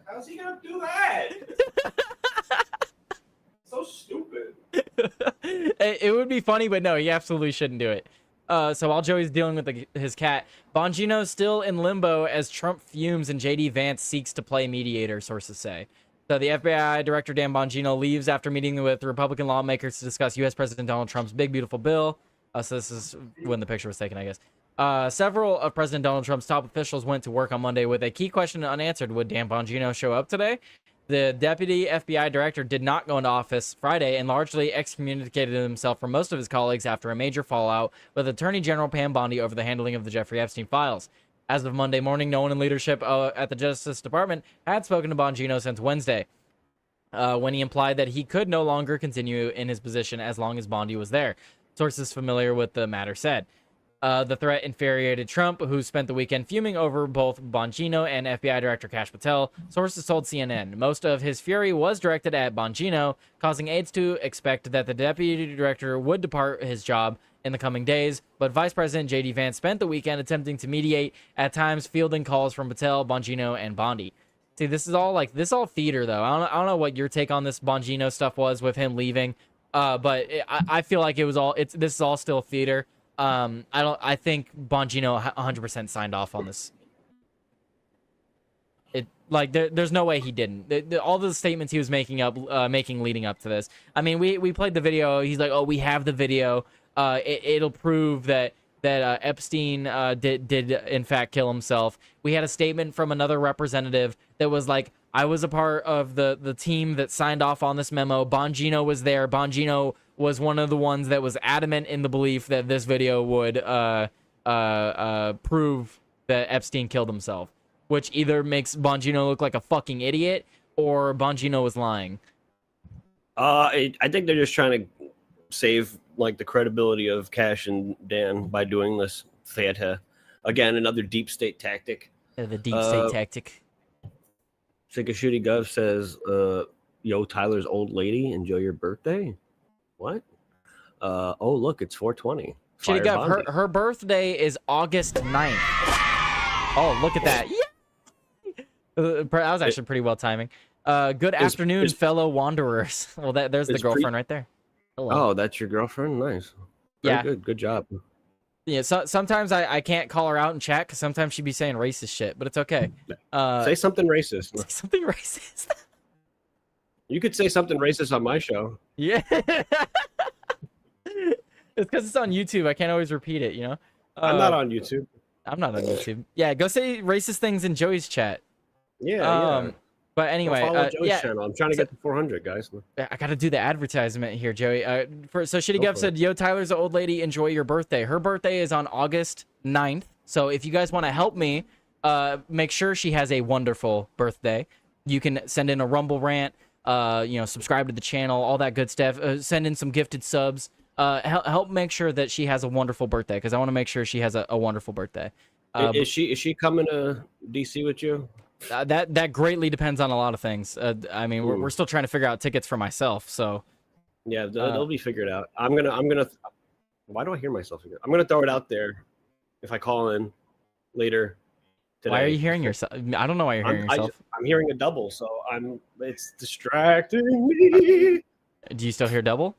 How's he gonna do that? So stupid. It would be funny, but no, he absolutely shouldn't do it. So while Joey's dealing with his cat, Bongino's still in limbo as Trump fumes and JD Vance seeks to play mediator, sources say. So the FBI Director Dan Bongino leaves after meeting with Republican lawmakers to discuss U.S. President Donald Trump's big, beautiful bill. So this is when the picture was taken, I guess. Several of President Donald Trump's top officials went to work on Monday with a key question unanswered. Would Dan Bongino show up today? The deputy FBI director did not go into office Friday and largely excommunicated himself from most of his colleagues after a major fallout with Attorney General Pam Bondi over the handling of the Jeffrey Epstein files. As of Monday morning, no one in leadership at the Justice Department had spoken to Bongino since Wednesday, when he implied that he could no longer continue in his position as long as Bondi was there. Sources familiar with the matter said. The threat infuriated Trump, who spent the weekend fuming over both Bongino and FBI Director Kash Patel. Sources told CNN most of his fury was directed at Bongino, causing aides to expect that the deputy director would depart his job in the coming days. But Vice President J.D. Vance spent the weekend attempting to mediate, at times fielding calls from Patel, Bongino, and Bondi. See, this is all theater, though. I don't know what your take on this Bongino stuff was with him leaving, but I feel like this is all still theater. I think Bongino 100% signed off on this. There's no way he didn't. All the statements he was making leading up to this. I mean, we played the video. He's like, oh, we have the video. It'll prove that Epstein did in fact kill himself. We had a statement from another representative that was like, I was a part of the team that signed off on this memo. Bongino was there. Bongino was one of the ones that was adamant in the belief that this video would prove that Epstein killed himself, which either makes Bongino look like a fucking idiot or Bongino was lying. I think they're just trying to save like the credibility of Kash and Dan by doing this theater. Again, another deep state tactic. The deep state tactic. Shooty Gov says, yo, Tyler's old lady, enjoy your birthday. What? Oh, look, it's 420. Shitty Gov, her birthday is August 9th. Oh, look at that. Yeah. That was actually pretty well timing. Good afternoon, fellow wanderers. Well, there's the girlfriend right there. Hello. Oh, that's your girlfriend? Nice. Very good. Good job. Yeah, sometimes I can't call her out in chat because sometimes she'd be saying racist shit, but it's okay. Say something racist. Say something racist. You could say something racist on my show. Yeah. It's because it's on YouTube. I can't always repeat it, you know? I'm not on YouTube. I'm not on YouTube. Yeah, go say racist things in Joey's chat. Yeah, But anyway, follow Joey's yeah, channel. I'm trying to get to 400, guys. I got to do the advertisement here, Joey. So Shitty Go Gov for said, it. "Yo, Tyler's an old lady. Enjoy your birthday. Her birthday is on August 9th. So if you guys want to help me, make sure she has a wonderful birthday. You can send in a Rumble rant. Subscribe to the channel, all that good stuff. Send in some gifted subs. Help make sure that she has a wonderful birthday, because I want to make sure she has a wonderful birthday. Is she coming to DC with you? That greatly depends on a lot of things. I mean, we're still trying to figure out tickets for myself. So Yeah, they'll be figured out. I'm gonna. Why do I hear myself again? I'm gonna throw it out there. If I call in later today. why are you hearing yourself? I don't know why you're hearing yourself. I'm hearing a double, so it's distracting me. Do you still hear double?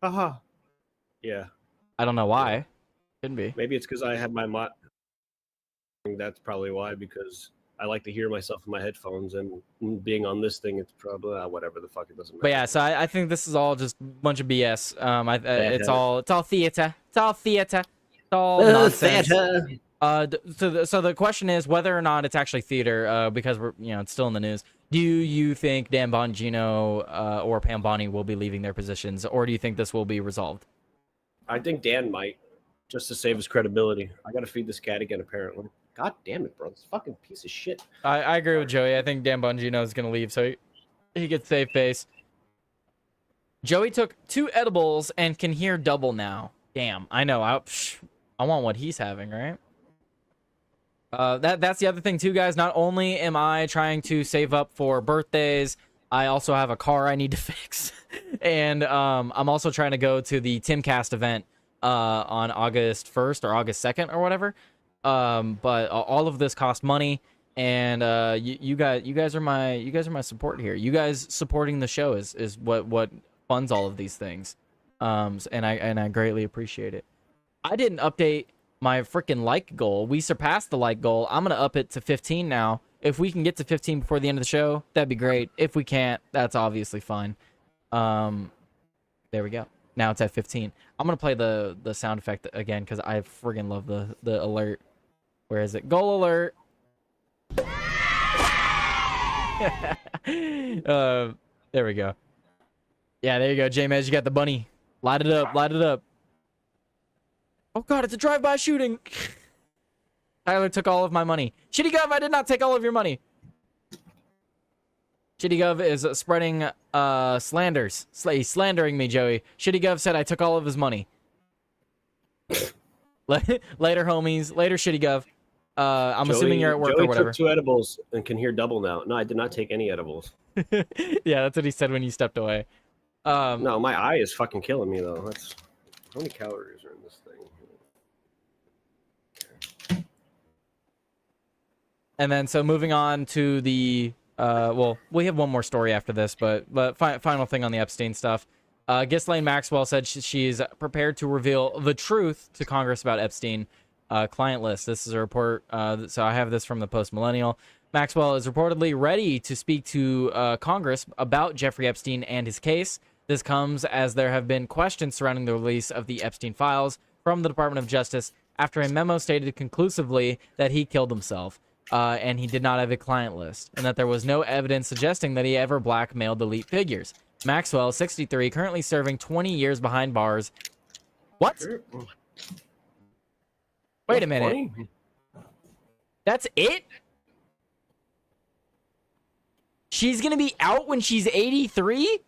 Haha. Yeah, I don't know why. Couldn't be. maybe it's because I have my mic. That's probably why, because I like to hear myself in my headphones, and being on this thing, it's probably whatever the fuck, it doesn't matter. But yeah, so I think this is all just a bunch of BS. It's all theater. It's all theater. It's all nonsense. So the question is whether or not it's actually theater, because it's still in the news. Do you think Dan Bongino or Pam Bondi will be leaving their positions, or do you think this will be resolved? I think Dan might, just to save his credibility. I gotta feed this cat again, apparently. God damn it, bro! This fucking piece of shit. I agree with Joey. I think Dan Bongino is going to leave, so he gets safe face. Joey took 2 edibles and can hear double now. Damn, I know. I want what he's having, right? That's the other thing too, guys. Not only am I trying to save up for birthdays, I also have a car I need to fix, and I'm also trying to go to the Timcast event on August 1st or August 2nd or whatever. But all of this costs money, and you guys are my support here. You guys supporting the show is what funds all of these things. And I greatly appreciate it. I didn't update my freaking like goal. We surpassed the like goal. I'm gonna up it to 15 now. If we can get to 15 before the end of the show, that'd be great. If we can't, that's obviously fine. There we go. Now it's at 15. I'm gonna play the sound effect again because I friggin' love the alert. Where is it? Goal alert. There we go. Yeah, there you go, J-Mez. You got the bunny. Light it up. Light it up. Oh god, it's a drive-by shooting. Tyler took all of my money. Shitty Gov, I did not take all of your money. Shitty Gov is spreading slanders. He's slandering me, Joey. Shitty Gov said I took all of his money. Later, homies. Later, Shitty Gov. I'm assuming you're at work Joey or whatever. took 2 edibles and can hear double now. No, I did not take any edibles. Yeah, that's what he said when you stepped away. No, my eye is fucking killing me though. That's how many calories are in this thing? And then, so moving on to the, well, we have one more story after this, but final thing on the Epstein stuff. Ghislaine Maxwell said she's prepared to reveal the truth to Congress about Epstein client list. This is a report, so I have this from the Post Millennial. Maxwell is reportedly ready to speak to Congress about Jeffrey Epstein and his case. This comes as there have been questions surrounding the release of the Epstein files from the Department of Justice after a memo stated conclusively that he killed himself. And he did not have a client list, and that there was no evidence suggesting that he ever blackmailed elite figures. Maxwell, 63, currently serving 20 years behind bars. What? Wait a minute. That's it? She's gonna be out when she's 83?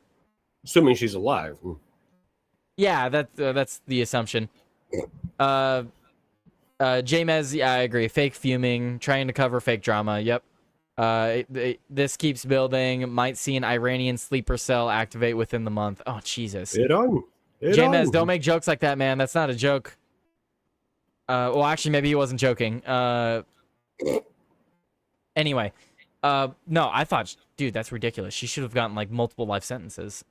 Assuming she's alive. Yeah, that's the assumption. J-Mez, yeah, I agree. Fake fuming, trying to cover fake drama. Yep. This keeps building. Might see an Iranian sleeper cell activate within the month. Oh, Jesus. J-Mez, don't make jokes like that, man. That's not a joke. Well, actually, maybe he wasn't joking. Anyway. No, I thought, dude, that's ridiculous. She should have gotten, like, multiple life sentences.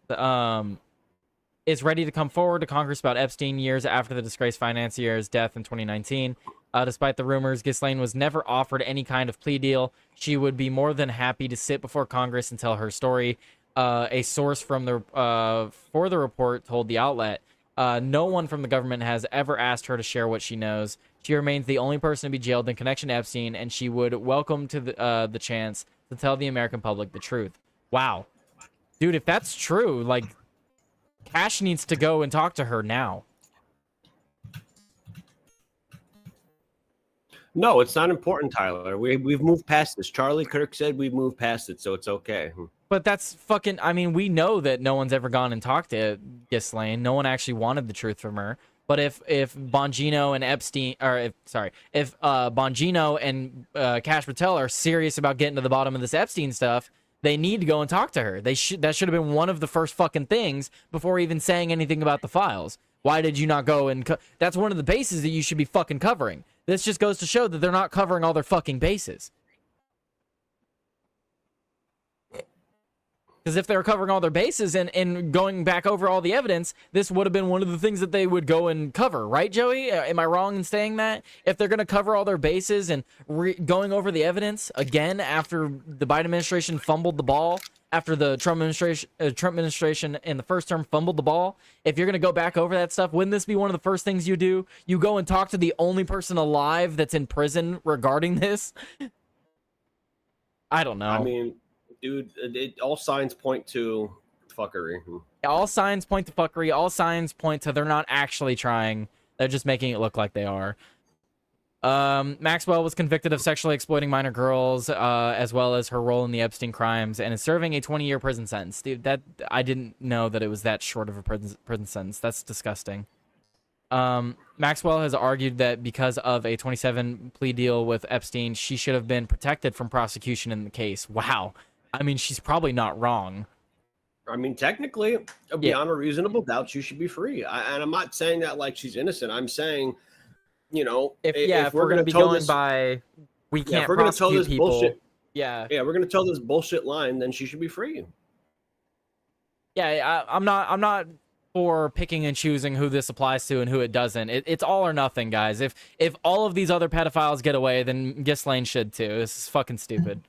Is ready to come forward to Congress about Epstein years after the disgraced financier's death in 2019. Despite the rumors, Ghislaine was never offered any kind of plea deal. She would be more than happy to sit before Congress and tell her story. A source from for the report told the outlet, no one from the government has ever asked her to share what she knows. She remains the only person to be jailed in connection to Epstein, and she would welcome to the chance to tell the American public the truth. Wow. Dude, if that's true, like, Cash needs to go and talk to her now. No, it's not important, Tyler. We've moved past this. Charlie Kirk said we've moved past it, so it's okay. But that's fucking, I mean, we know that no one's ever gone and talked to Ghislaine. No one actually wanted the truth from her. But if Bongino and Epstein, or if Bongino and Cash Patel are serious about getting to the bottom of this Epstein stuff, they need to go and talk to her. That should have been one of the first fucking things before even saying anything about the files. Why did you not go and... That's one of the bases that you should be fucking covering. This just goes to show that they're not covering all their fucking bases. Because if they were covering all their bases and going back over all the evidence, this would have been one of the things that they would go and cover. Right, Joey? Am I wrong in saying that? If they're going to cover all their bases and going over the evidence again after the Biden administration fumbled the ball, after the Trump administration in the first term fumbled the ball, if you're going to go back over that stuff, wouldn't this be one of the first things you do? You go and talk to the only person alive that's in prison regarding this? I don't know. I mean, dude, all signs point to fuckery. All signs point to fuckery. All signs point to they're not actually trying. They're just making it look like they are. Maxwell was convicted of sexually exploiting minor girls, as well as her role in the Epstein crimes, and is serving a 20-year prison sentence. Dude, that I didn't know that it was that short of a prison sentence. That's disgusting. Maxwell has argued that because of a 27 plea deal with Epstein, she should have been protected from prosecution in the case. Wow. I mean, she's probably not wrong. I mean, technically, beyond a reasonable doubt, she should be free. And I'm not saying that like she's innocent. I'm saying, you know, if we're going to be going by, we can't we're going to tell this people. bullshit. Yeah, we're going to tell this bullshit line. Then she should be free. Yeah, I'm not for picking and choosing who this applies to and who it doesn't. It's all or nothing, guys. If all of these other pedophiles get away, then Ghislaine should too. This is fucking stupid.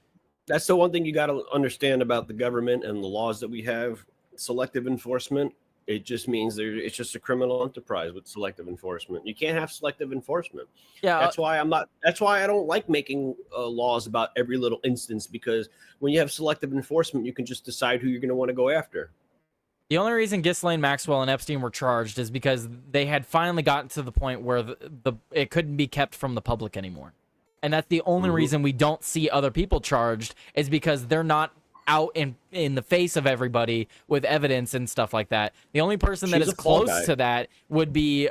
That's the one thing you got to understand about the government and the laws that we have. Selective enforcement. It just means it's just a criminal enterprise with selective enforcement. You can't have selective enforcement. Yeah, that's why That's why I don't like making laws about every little instance, because when you have selective enforcement, you can just decide who you're going to want to go after. The only reason Ghislaine Maxwell and Epstein were charged is because they had finally gotten to the point where it couldn't be kept from the public anymore. And that's the only reason we don't see other people charged, is because they're not out in the face of everybody with evidence and stuff like that. The only person that is close to that would be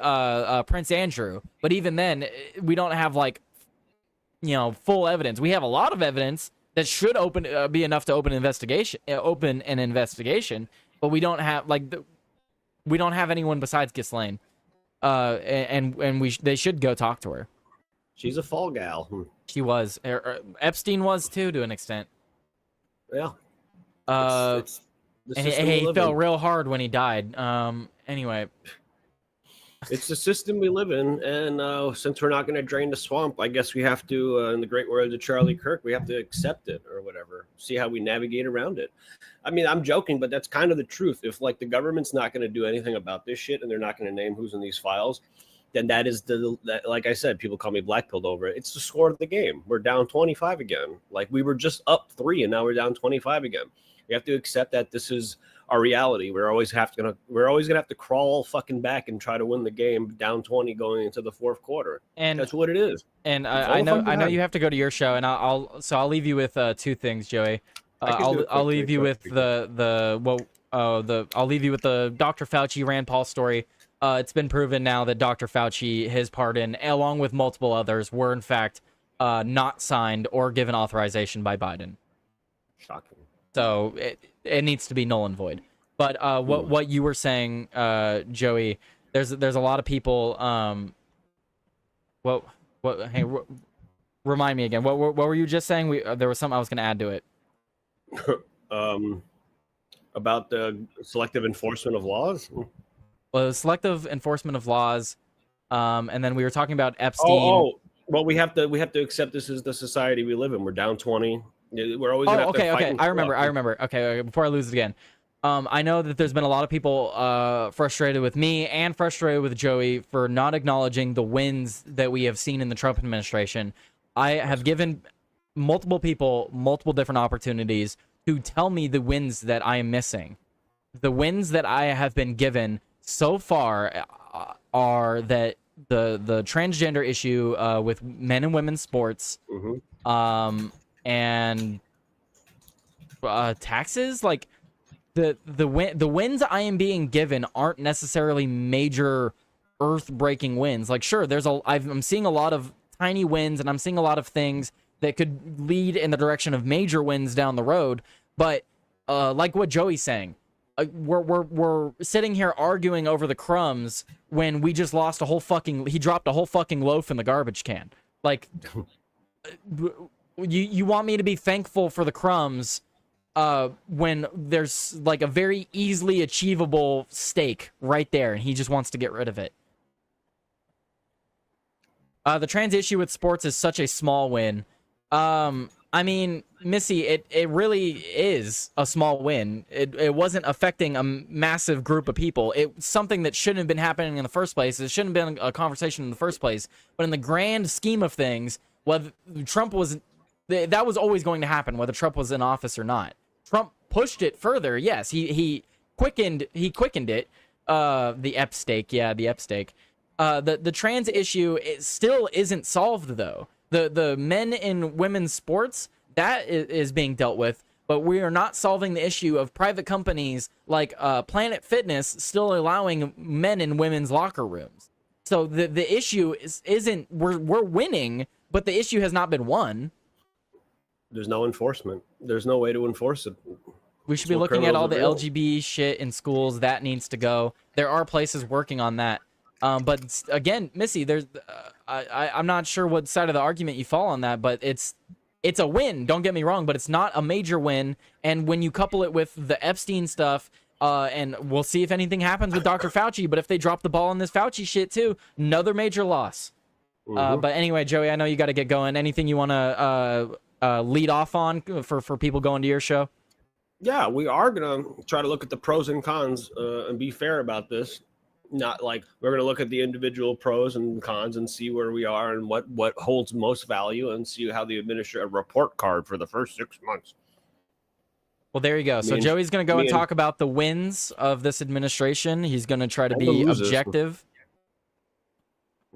Prince Andrew. But even then, we don't have full evidence. We have a lot of evidence that should be enough to open an investigation. But we don't have we don't have anyone besides Ghislaine. And they should go talk to her. She's a fall gal. She was. Epstein was too, to an extent. Yeah. And he fell real hard when he died. Anyway, it's the system we live in, and since we're not going to drain the swamp, I guess we have to, in the great words of Charlie Kirk, we have to accept it or whatever. See how we navigate around it. I mean, I'm joking, but that's kind of the truth. If the government's not going to do anything about this shit, and they're not going to name who's in these files, then that is like I said, people call me blackpilled over it. It's the score of the game. We're down 25 again. Like, we were just up 3, and now we're down 25 again. We have to accept that this is our reality. We're always gonna have to crawl fucking back and try to win the game down 20 going into the fourth quarter. And that's what it is. And I know you have to go to your show, and I'll leave you with 2 things, Joey. I'll leave you with I'll leave you with the Dr. Fauci Rand Paul story. It's been proven now that Dr. Fauci, his pardon, along with multiple others, were in fact not signed or given authorization by Biden. Shocking. So it needs to be null and void. But what you were saying, Joey, there's a lot of people. Hey, remind me again. What were you just saying? There was something I was going to add to it. About the selective enforcement of laws. Well, selective enforcement of laws, and then we were talking about Epstein. Well, we have to accept this is the society we live in. We're down 20. We're always gonna have to fight. I remember. Okay, before I lose it again. I know that there's been a lot of people frustrated with me and frustrated with Joey for not acknowledging the wins that we have seen in the Trump administration. I have given multiple people, multiple different opportunities to tell me the wins that I am missing. The wins that I have been given so far are that the transgender issue with men and women's sports, and taxes. Like the wins I am being given aren't necessarily major earth-breaking wins. Like, sure, I'm seeing a lot of tiny wins, and I'm seeing a lot of things that could lead in the direction of major wins down the road. But like what Joey's saying, we're sitting here arguing over the crumbs when we just lost he dropped a whole fucking loaf in the garbage can. Like, you want me to be thankful for the crumbs when there's like a very easily achievable steak right there, and he just wants to get rid of it. The trans issue with sports is such a small win. I mean, Missy, it really is a small win. It wasn't affecting a massive group of people. It's something that shouldn't have been happening in the first place. It shouldn't have been a conversation in the first place. But in the grand scheme of things, whether Trump was... That was always going to happen, whether Trump was in office or not. Trump pushed it further. Yes, he quickened it. The Epstein, the Epstein. The trans issue still isn't solved, though. The men in women's sports, that is being dealt with, but we are not solving the issue of private companies like Planet Fitness still allowing men in women's locker rooms. So the issue isn't we're winning, but the issue has not been won. There's no enforcement. There's no way to enforce it. We should be looking at all the LGBT shit in schools. That needs to go. There are places working on that. But again, Missy, there's I'm not sure what side of the argument you fall on that, but it's a win. Don't get me wrong, but it's not a major win. And when you couple it with the Epstein stuff, and we'll see if anything happens with Dr. Fauci, but if they drop the ball on this Fauci shit too, another major loss. But anyway, Joey, I know you got to get going. Anything you want to lead off on for people going to your show? Yeah, we are going to try to look at the pros and cons and be fair about this. Not like we're going to look at the individual pros and cons and see where we are and what holds most value and see how the administrator report card for the first 6 months. Well, there you go. So Joey's going to go and talk about the wins of this administration. He's going to try to be objective.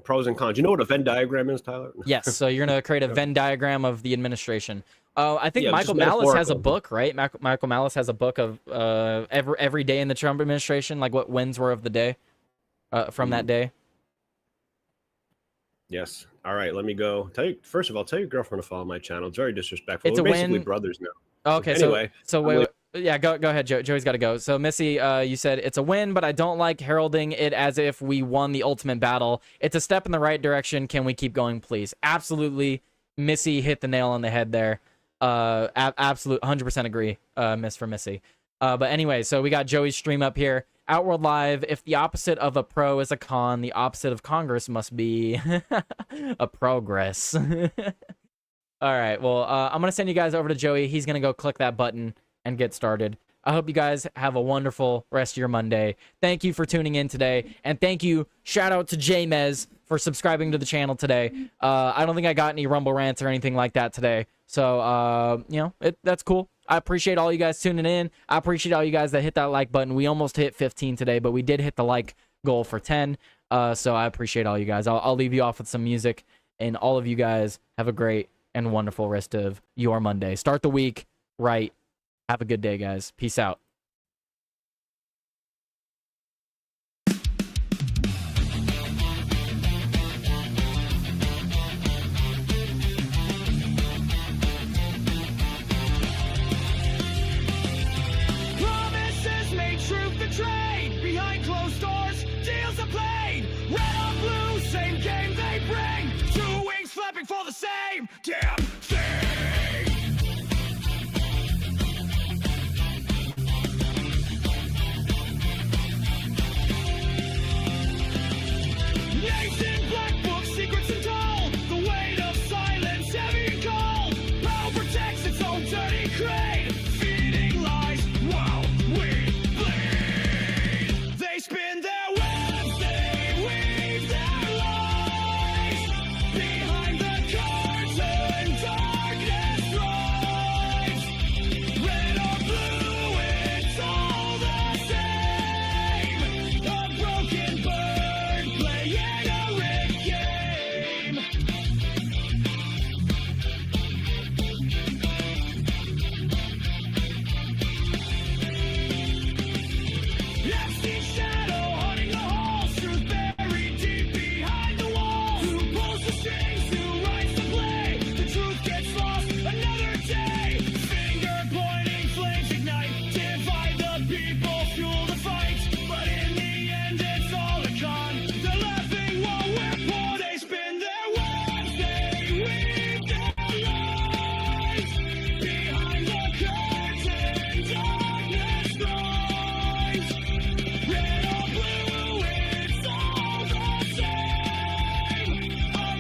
Pros and cons. You know what a Venn diagram is, Tyler? Yes. So you're going to create a Venn diagram of the administration. I think Michael Malice has a book, right? Michael Malice has a book of every day in the Trump administration, like what wins were of the day. From that day. Yes. All right. Let me go. First of all, tell your girlfriend to follow my channel. It's very disrespectful. We're basically brothers now. Okay. Anyway, so wait. Yeah. Go ahead, Joe. Joey's got to go. So Missy, you said it's a win, but I don't like heralding it as if we won the ultimate battle. It's a step in the right direction. Can we keep going, please? Absolutely. Missy hit the nail on the head there. Absolute 100% agree. Miss for Missy. But anyway, so we got Joey's stream up here. Outworld Live, if the opposite of a pro is a con, the opposite of Congress must be a progress. All right, well, I'm going to send you guys over to Joey. He's going to go click that button and get started. I hope you guys have a wonderful rest of your Monday. Thank you for tuning in today, and thank you, shout out to J-Mez for subscribing to the channel today. I don't think I got any Rumble rants or anything like that today, so, you know, that's cool. I appreciate all you guys tuning in. I appreciate all you guys that hit that like button. We almost hit 15 today, but we did hit the like goal for 10. So I appreciate all you guys. I'll leave you off with some music, and all of you guys have a great and wonderful rest of your Monday. Start the week right. Have a good day, guys. Peace out. Promises made, truth betrayed. Behind closed doors, deals are played. Red on blue, same game they bring. 2 wings flapping for the same damn thing. Names in black books, secrets untold. The weight of silence, heavy and cold. Power protects its own dirty crane. Feeding lies while we bleed. They spin their webs, they weave their lies. Behind the curtain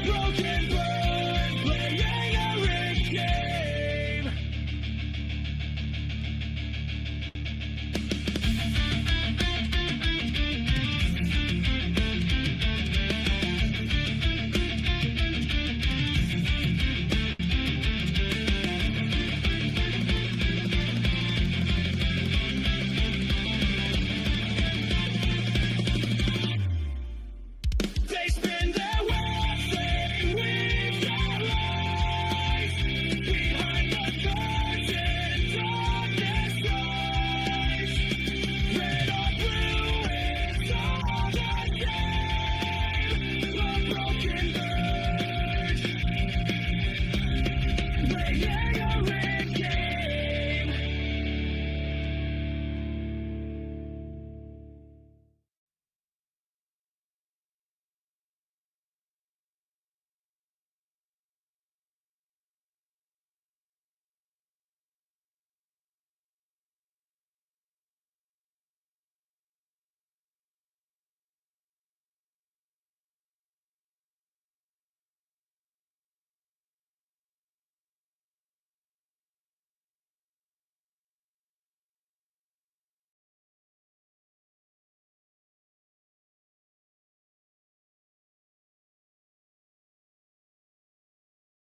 broken